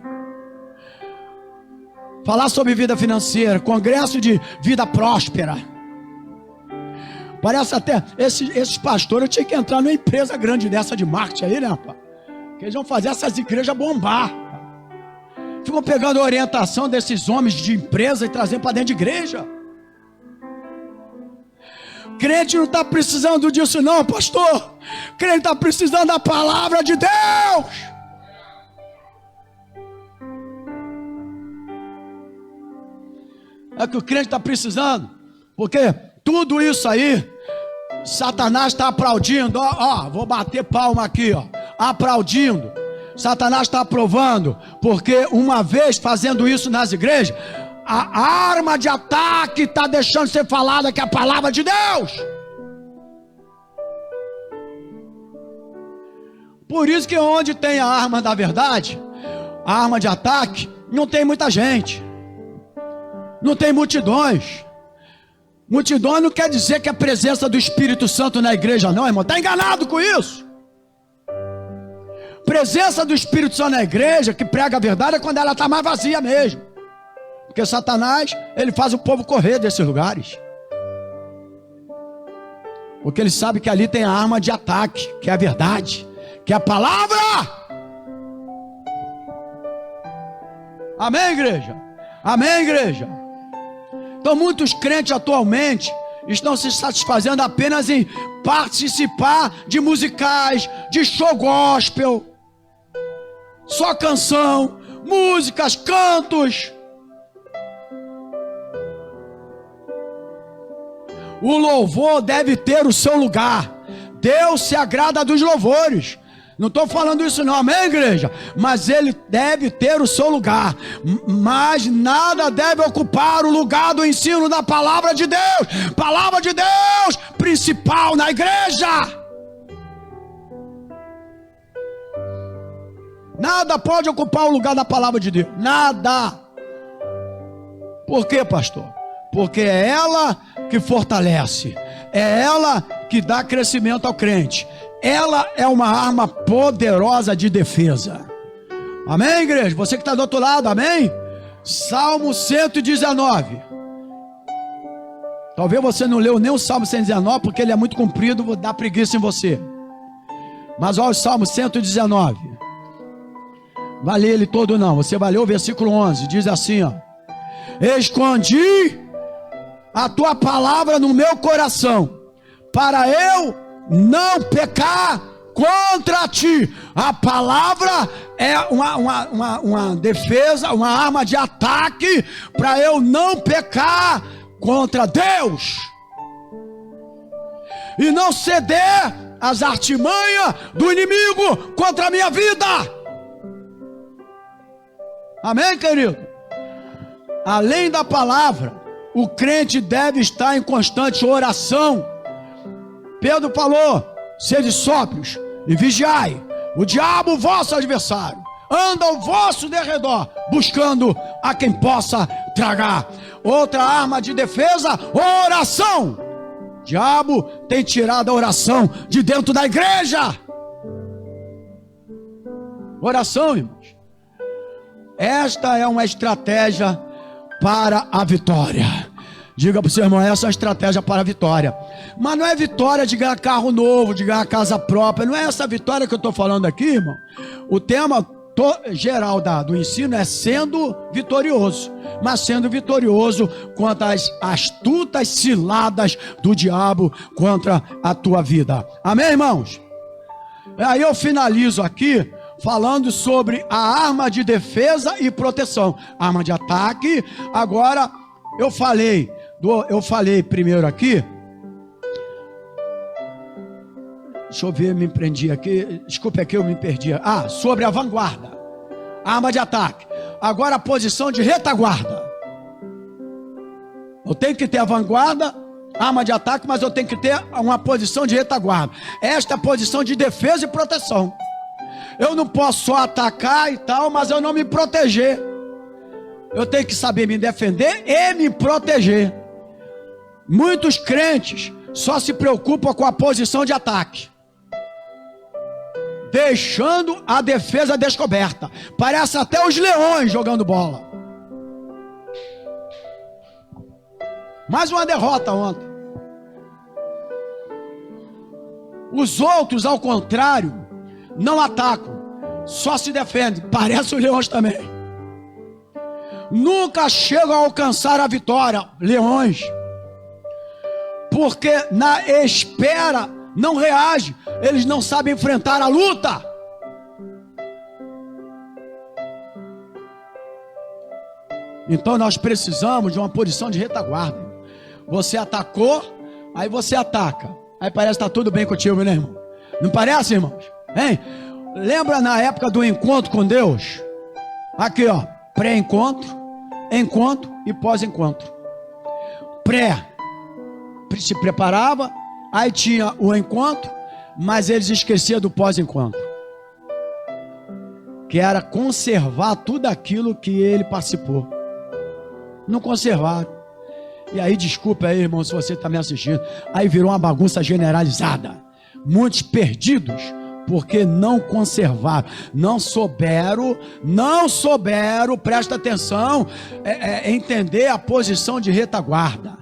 Falar sobre vida financeira, congresso de vida próspera. Parece até, esses pastores, eu tinha que entrar numa empresa grande dessa de marketing aí, né, rapaz? Que eles vão fazer essas igrejas bombar. Ficam pegando a orientação desses homens de empresa e trazendo para dentro de igreja. Crente não está precisando disso não, pastor. Crente está precisando da palavra de Deus. É o que o crente está precisando. Porque tudo isso aí, Satanás está aplaudindo. Ó, vou bater palma aqui, ó. Aplaudindo. Satanás está aprovando. Porque uma vez fazendo isso nas igrejas, a arma de ataque está deixando de ser falada, que é a palavra de Deus. Por isso que onde tem a arma da verdade, a arma de ataque, não tem muita gente, não tem multidões. Multidões não quer dizer que é a presença do Espírito Santo na igreja, não, irmão. Está enganado com isso. Presença do Espírito Santo na igreja, que prega a verdade, é quando ela está mais vazia mesmo. Porque Satanás, ele faz o povo correr desses lugares. Porque ele sabe que ali tem a arma de ataque, que é a verdade, que é a palavra. Amém, igreja? Amém, igreja? Então muitos crentes atualmente estão se satisfazendo apenas em participar de musicais, de show gospel, só canção, músicas, cantos. O louvor deve ter o seu lugar. Deus se agrada dos louvores. Não estou falando isso não, amém, igreja? Mas ele deve ter o seu lugar. Mas nada deve ocupar o lugar do ensino da palavra de Deus. Palavra de Deus principal na igreja. Nada pode ocupar o lugar da palavra de Deus. Nada. Por quê, pastor? Porque é ela que fortalece. É ela que dá crescimento ao crente. Ela é uma arma poderosa de defesa. Amém, igreja? Você que está do outro lado, amém? Salmo 119. Talvez você não leu nem o Salmo 119, porque ele é muito comprido, vou dar preguiça em você. Mas olha o Salmo 119. Vai ler ele todo não, você vai ler o versículo 11, diz assim, ó: escondi a tua palavra no meu coração, para eu não pecar contra ti. A palavra é uma defesa, uma arma de ataque, para eu não pecar contra Deus, e não ceder às artimanhas do inimigo contra a minha vida. Amém, querido? Além da palavra, o crente deve estar em constante oração. Pedro falou: sede sóbrios e vigiai. O diabo, vosso adversário, anda ao vosso derredor, buscando a quem possa tragar. Outra arma de defesa, oração. O diabo tem tirado a oração de dentro da igreja. Oração, irmãos. Esta é uma estratégia para a vitória. Diga para o seu irmão, essa é uma estratégia para a vitória. Mas não é vitória de ganhar carro novo, de ganhar casa própria. Não é essa vitória que eu estou falando aqui, irmão. O tema geral do ensino é sendo vitorioso. Mas sendo vitorioso contra as astutas ciladas do diabo contra a tua vida. Amém, irmãos? Aí eu finalizo aqui falando sobre a arma de defesa e proteção. Arma de ataque. Agora eu falei primeiro aqui. Deixa eu ver, me prendi aqui. Desculpe aqui, eu me perdi. Sobre a vanguarda. Arma de ataque. Agora a posição de retaguarda. Eu tenho que ter a vanguarda, arma de ataque, mas eu tenho que ter uma posição de retaguarda. Esta é a posição de defesa e proteção. Eu não posso só atacar e tal, mas eu não me proteger. Eu tenho que saber me defender e me proteger. Muitos crentes só se preocupam com a posição de ataque, deixando a defesa descoberta. Parece até os leões jogando bola. Mais uma derrota ontem. Os outros, ao contrário, não atacam, só se defendem. Parece os leões também. Nunca chegam a alcançar a vitória, leões, porque na espera não reage. Eles não sabem enfrentar a luta. Então nós precisamos de uma posição de retaguarda. Você atacou, aí você ataca, aí parece que está tudo bem contigo, né, irmão? Não parece, irmãos? Hein? Lembra na época do encontro com Deus? Aqui, ó, pré-encontro, encontro e pós-encontro. Se preparava, aí tinha o encontro, mas eles esqueciam do pós-encontro, que era conservar tudo aquilo que ele participou. Não conservaram. E aí, desculpa aí, irmão, se você está me assistindo, aí virou uma bagunça generalizada. Muitos perdidos, porque não conservaram, não souberam, presta atenção, entender a posição de retaguarda.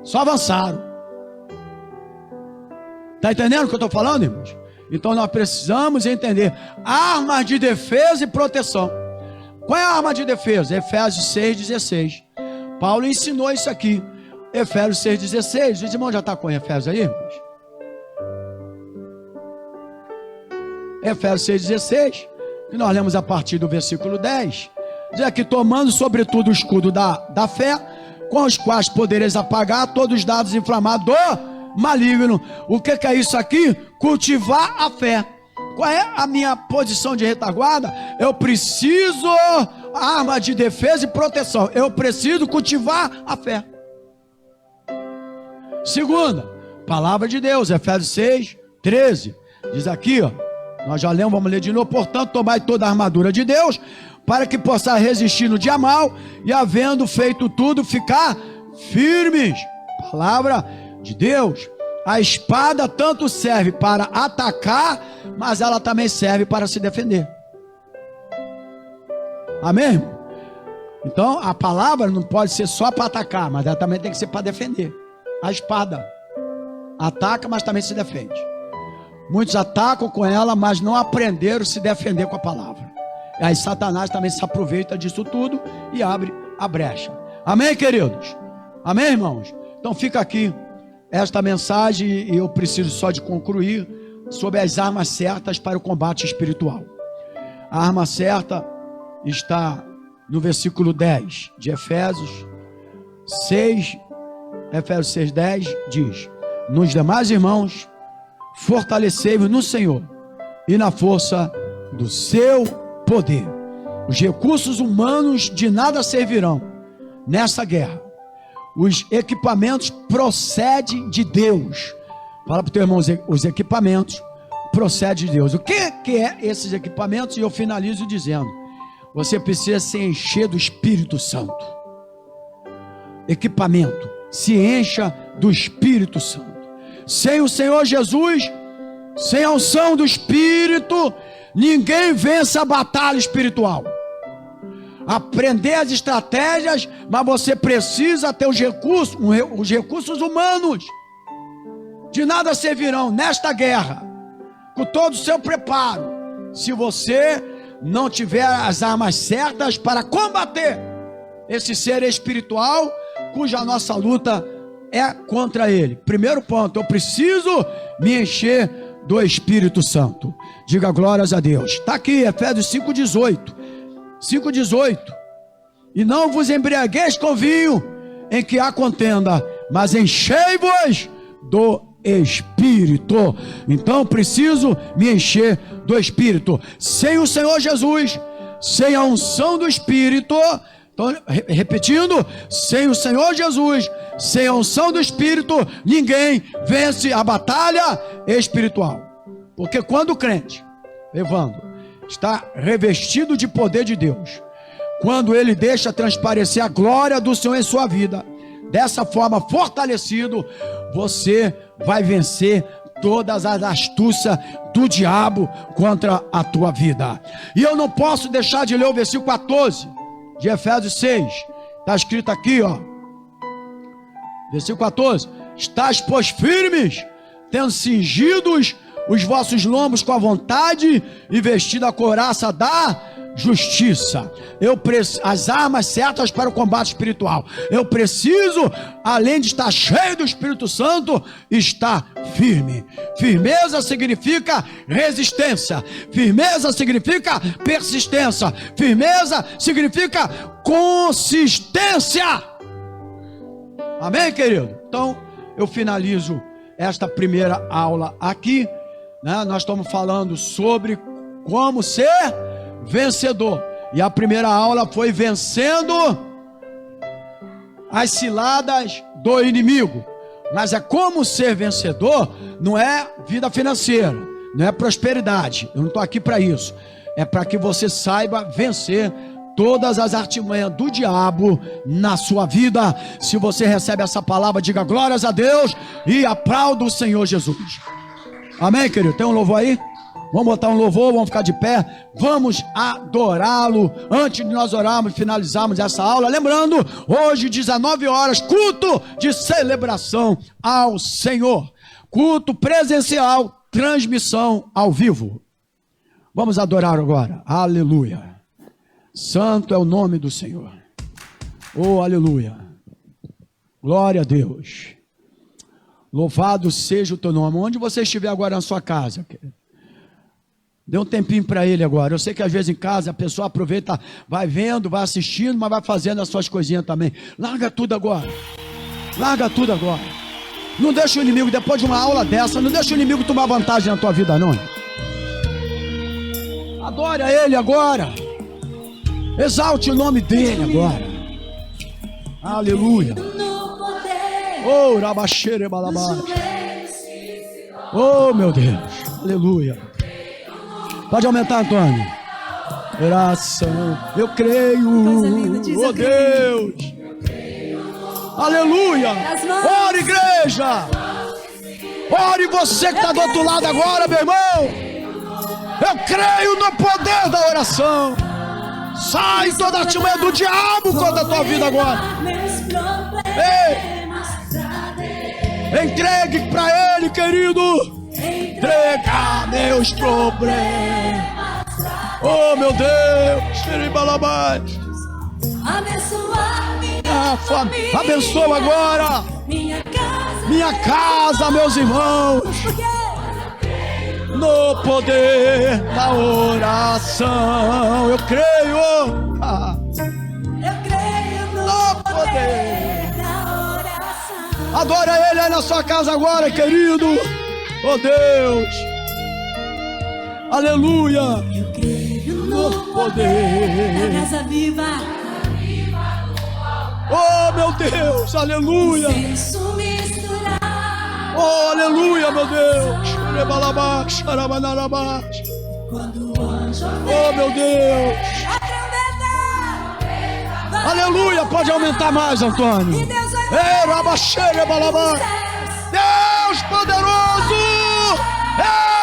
Só avançaram. Está entendendo o que eu estou falando, irmãos? Então nós precisamos entender armas de defesa e proteção. Qual é a arma de defesa? Efésios 6,16. Paulo ensinou isso aqui. Efésios 6,16. Os irmãos já estão com Efésios aí, irmãos? Efésios 6,16, que nós lemos a partir do versículo 10, diz aqui: tomando sobretudo o escudo da fé, com os quais podereis apagar todos os dados inflamados do maligno. O que é isso aqui? Cultivar a fé. Qual é a minha posição de retaguarda? Eu preciso arma de defesa e proteção. Eu preciso cultivar a fé. Segunda, palavra de Deus, Efésios 6:13, diz aqui, ó, nós já lemos, vamos ler de novo: portanto, tomai toda a armadura de Deus, para que possa resistir no dia mal, e havendo feito tudo, ficar firmes. Palavra de Deus. A espada tanto serve para atacar, mas ela também serve para se defender. Amém? Então a palavra não pode ser só para atacar, mas ela também tem que ser para defender. A espada ataca, mas também se defende. Muitos atacam com ela, mas não aprenderam a se defender com a palavra. E aí Satanás também se aproveita disso tudo e abre a brecha. Amém, queridos? Amém, irmãos? Então fica aqui esta mensagem, e eu preciso só de concluir sobre as armas certas para o combate espiritual. A arma certa está no versículo 10 de Efésios 6, Efésios 6:10 diz: nos demais, irmãos, fortalecei-vos no Senhor e na força do seu poder. Os recursos humanos de nada servirão nessa guerra. Os equipamentos procedem de Deus. Fala para o teu irmão: os equipamentos procedem de Deus. O que é esses equipamentos? E eu finalizo dizendo: você precisa se encher do Espírito Santo. Equipamento: se encha do Espírito Santo. Sem o Senhor Jesus, sem a unção do Espírito, ninguém vence a batalha espiritual. Aprender as estratégias, mas você precisa ter os recursos humanos. De nada servirão nesta guerra, com todo o seu preparo, se você não tiver as armas certas para combater esse ser espiritual, cuja nossa luta é contra ele. Primeiro ponto: eu preciso me encher do Espírito Santo. Diga glórias a Deus. Está aqui, Efésios 5:18. 5:18: e não vos embriagueis com vinho, em que há contenda, mas enchei-vos do Espírito. Então preciso me encher do Espírito. Sem o Senhor Jesus, sem a unção do Espírito, então, repetindo, sem o Senhor Jesus, sem a unção do Espírito, ninguém vence a batalha espiritual. Porque quando o crente, Evandro, está revestido de poder de Deus, quando ele deixa transparecer a glória do Senhor em sua vida, dessa forma fortalecido, você vai vencer todas as astúcias do diabo contra a tua vida. E eu não posso deixar de ler o versículo 14 de Efésios 6. Está escrito aqui, ó, versículo 14: estáis, pois, firmes, tendo cingidos os vossos lombos com a vontade e vestido a couraça da justiça. As armas certas para o combate espiritual. Eu preciso, além de estar cheio do Espírito Santo, estar firme. Firmeza significa resistência. Firmeza significa persistência. Firmeza significa consistência. Amém, querido? Então, eu finalizo esta primeira aula aqui, né? Nós estamos falando sobre como ser vencedor. E a primeira aula foi vencendo as ciladas do inimigo. Mas é como ser vencedor, não é vida financeira, não é prosperidade. Eu não estou aqui para isso. É para que você saiba vencer todas as artimanhas do diabo na sua vida. Se você recebe essa palavra, diga glórias a Deus e aplauda o Senhor Jesus. Amém, querido? Tem um louvor aí? Vamos botar um louvor, vamos ficar de pé, vamos adorá-lo. Antes de nós orarmos e finalizarmos essa aula, lembrando, hoje 19 horas, culto de celebração ao Senhor, culto presencial, transmissão ao vivo. Vamos adorar agora, aleluia. Santo é o nome do Senhor. Oh, aleluia. Glória a Deus. Louvado seja o teu nome. Onde você estiver agora na sua casa, querido, dê um tempinho para ele agora. Eu sei que às vezes em casa a pessoa aproveita, vai vendo, vai assistindo, mas vai fazendo as suas coisinhas também. Larga tudo agora. Larga tudo agora. Não deixa o inimigo, depois de uma aula dessa, não deixa o inimigo tomar vantagem na tua vida, não. Adore a ele agora. Exalte o nome dele agora. Aleluia. Oh, rabaxere balabá. Oh, meu Deus. Aleluia. Pode aumentar, Antônio. Graça, eu creio. Oh Deus. Aleluia. Ora, igreja. Ore você que está do outro lado agora, meu irmão. Eu creio no poder da oração. Sai toda a artimanha do diabo contra a tua vida agora. Ei. Entregue para ele, querido. Entrega meus problemas. Oh, meu Deus. Abençoa agora minha casa, meus irmãos, no poder da oração. Eu creio no poder da oração. Adora ele aí na sua casa agora, querido. Oh Deus, aleluia. Eu creio no poder da casa viva. Oh meu Deus, aleluia. Oh aleluia, meu Deus. Oh meu Deus. Aleluia, pode aumentar mais, Antônio. Deus poderoso,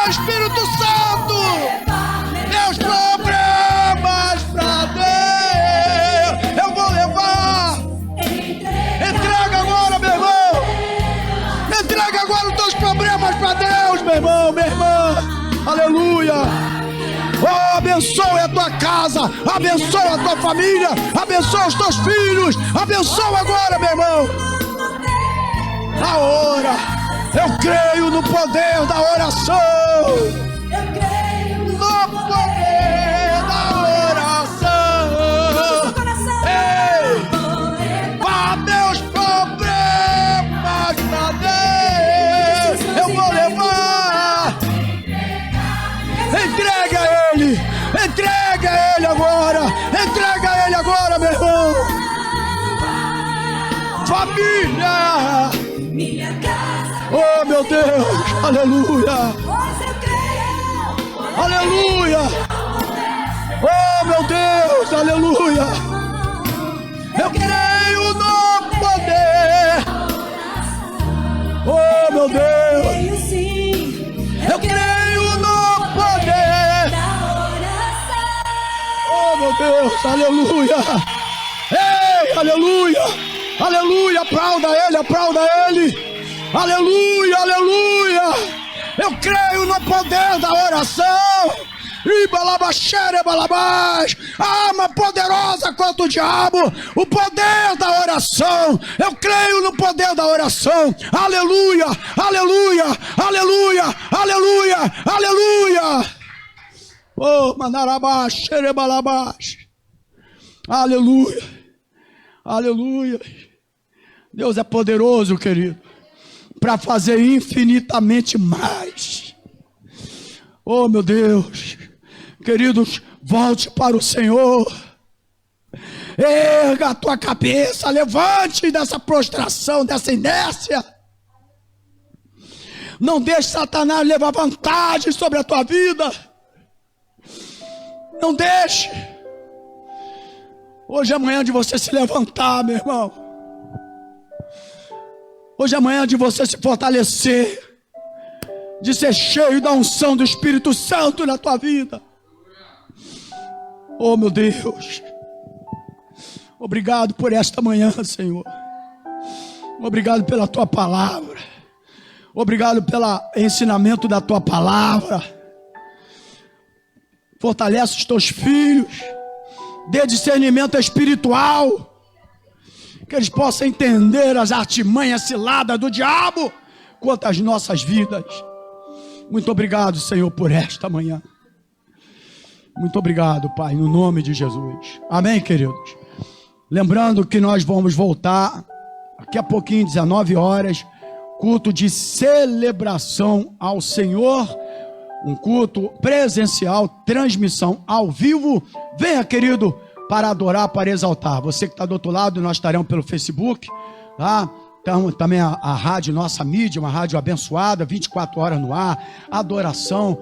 Espírito Santo, meus problemas pra Deus eu vou levar. Entrega agora, meu irmão. Entrega agora os teus problemas pra Deus, meu irmão, minha irmã. Aleluia. Oh, abençoa a tua casa, abençoa a tua família, abençoa os teus filhos, abençoa agora, meu irmão. A hora, eu creio no poder da oração. Eu creio No poder da oração. Ei, vá meus problemas pra Deus. Eu vou levar. Entrega a Ele. Entrega a Ele agora. Entrega a Ele agora, meu irmão. Família. minha casa. Oh, meu Deus. Aleluia. Pois eu creio. Aleluia. Oh, meu Deus. Aleluia. Eu creio no poder. Oh, meu Deus. Creio sim. Eu creio no poder. Da oração. Oh, meu Deus. Aleluia. Ei, aleluia. Aleluia. Aplauda Ele, aplauda Ele. Aleluia, aleluia. Eu creio no poder da oração. Arma poderosa contra o diabo. O poder da oração. Eu creio no poder da oração. Aleluia, aleluia, aleluia, aleluia, aleluia. Oh, manarabás, xerebalabás. Aleluia, aleluia. Deus é poderoso, querido, para fazer infinitamente mais. Oh, meu Deus. Queridos, volte para o Senhor. Erga a tua cabeça, levante dessa prostração, dessa inércia. Não deixe Satanás levar vantagem sobre a tua vida. Não deixe. Hoje é manhã de você se levantar, meu irmão. Hoje é manhã de você se fortalecer, de ser cheio da unção do Espírito Santo na tua vida. Oh, meu Deus. Obrigado por esta manhã, Senhor. Obrigado pela tua palavra. Obrigado pelo ensinamento da tua palavra. Fortalece os teus filhos. Dê discernimento espiritual. Que eles possam entender as artimanhas ciladas do diabo quanto às nossas vidas. Muito obrigado, Senhor, por esta manhã. Muito obrigado, Pai, no nome de Jesus. Amém, queridos? Lembrando que nós vamos voltar daqui a pouquinho, 19 horas, culto de celebração ao Senhor, um culto presencial, transmissão ao vivo. Venha, querido, para adorar, para exaltar. Você que está do outro lado, nós estaremos pelo Facebook, tá? Então, também a rádio, nossa mídia, uma rádio abençoada, 24 horas no ar, adoração,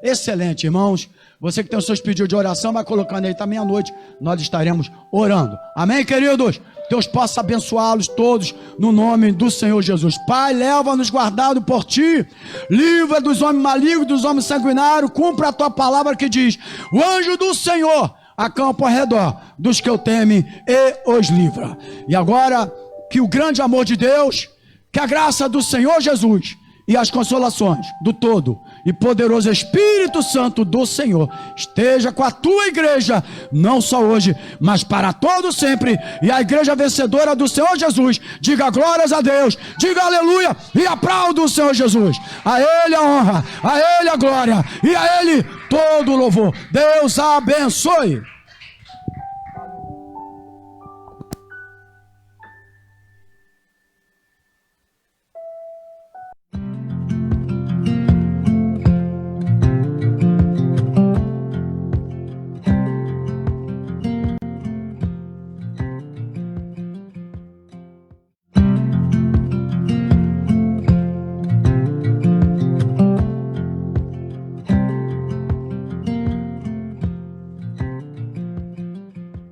excelente, irmãos. Você que tem os seus pedidos de oração, vai colocando aí, tá meia-noite, nós estaremos orando. Amém, queridos? Deus possa abençoá-los todos no nome do Senhor Jesus. Pai, leva-nos guardado por ti, livra dos homens malignos, dos homens sanguinários, cumpra a tua palavra que diz: o anjo do Senhor acampa ao redor dos que o temem e os livra. E agora, que o grande amor de Deus, que a graça do Senhor Jesus e as consolações do todo e poderoso Espírito Santo do Senhor esteja com a tua igreja, não só hoje, mas para todo sempre. E a igreja vencedora do Senhor Jesus diga glórias a Deus, diga aleluia e aplauda o Senhor Jesus. A Ele a honra, a Ele a glória e a Ele todo o louvor. Deus abençoe.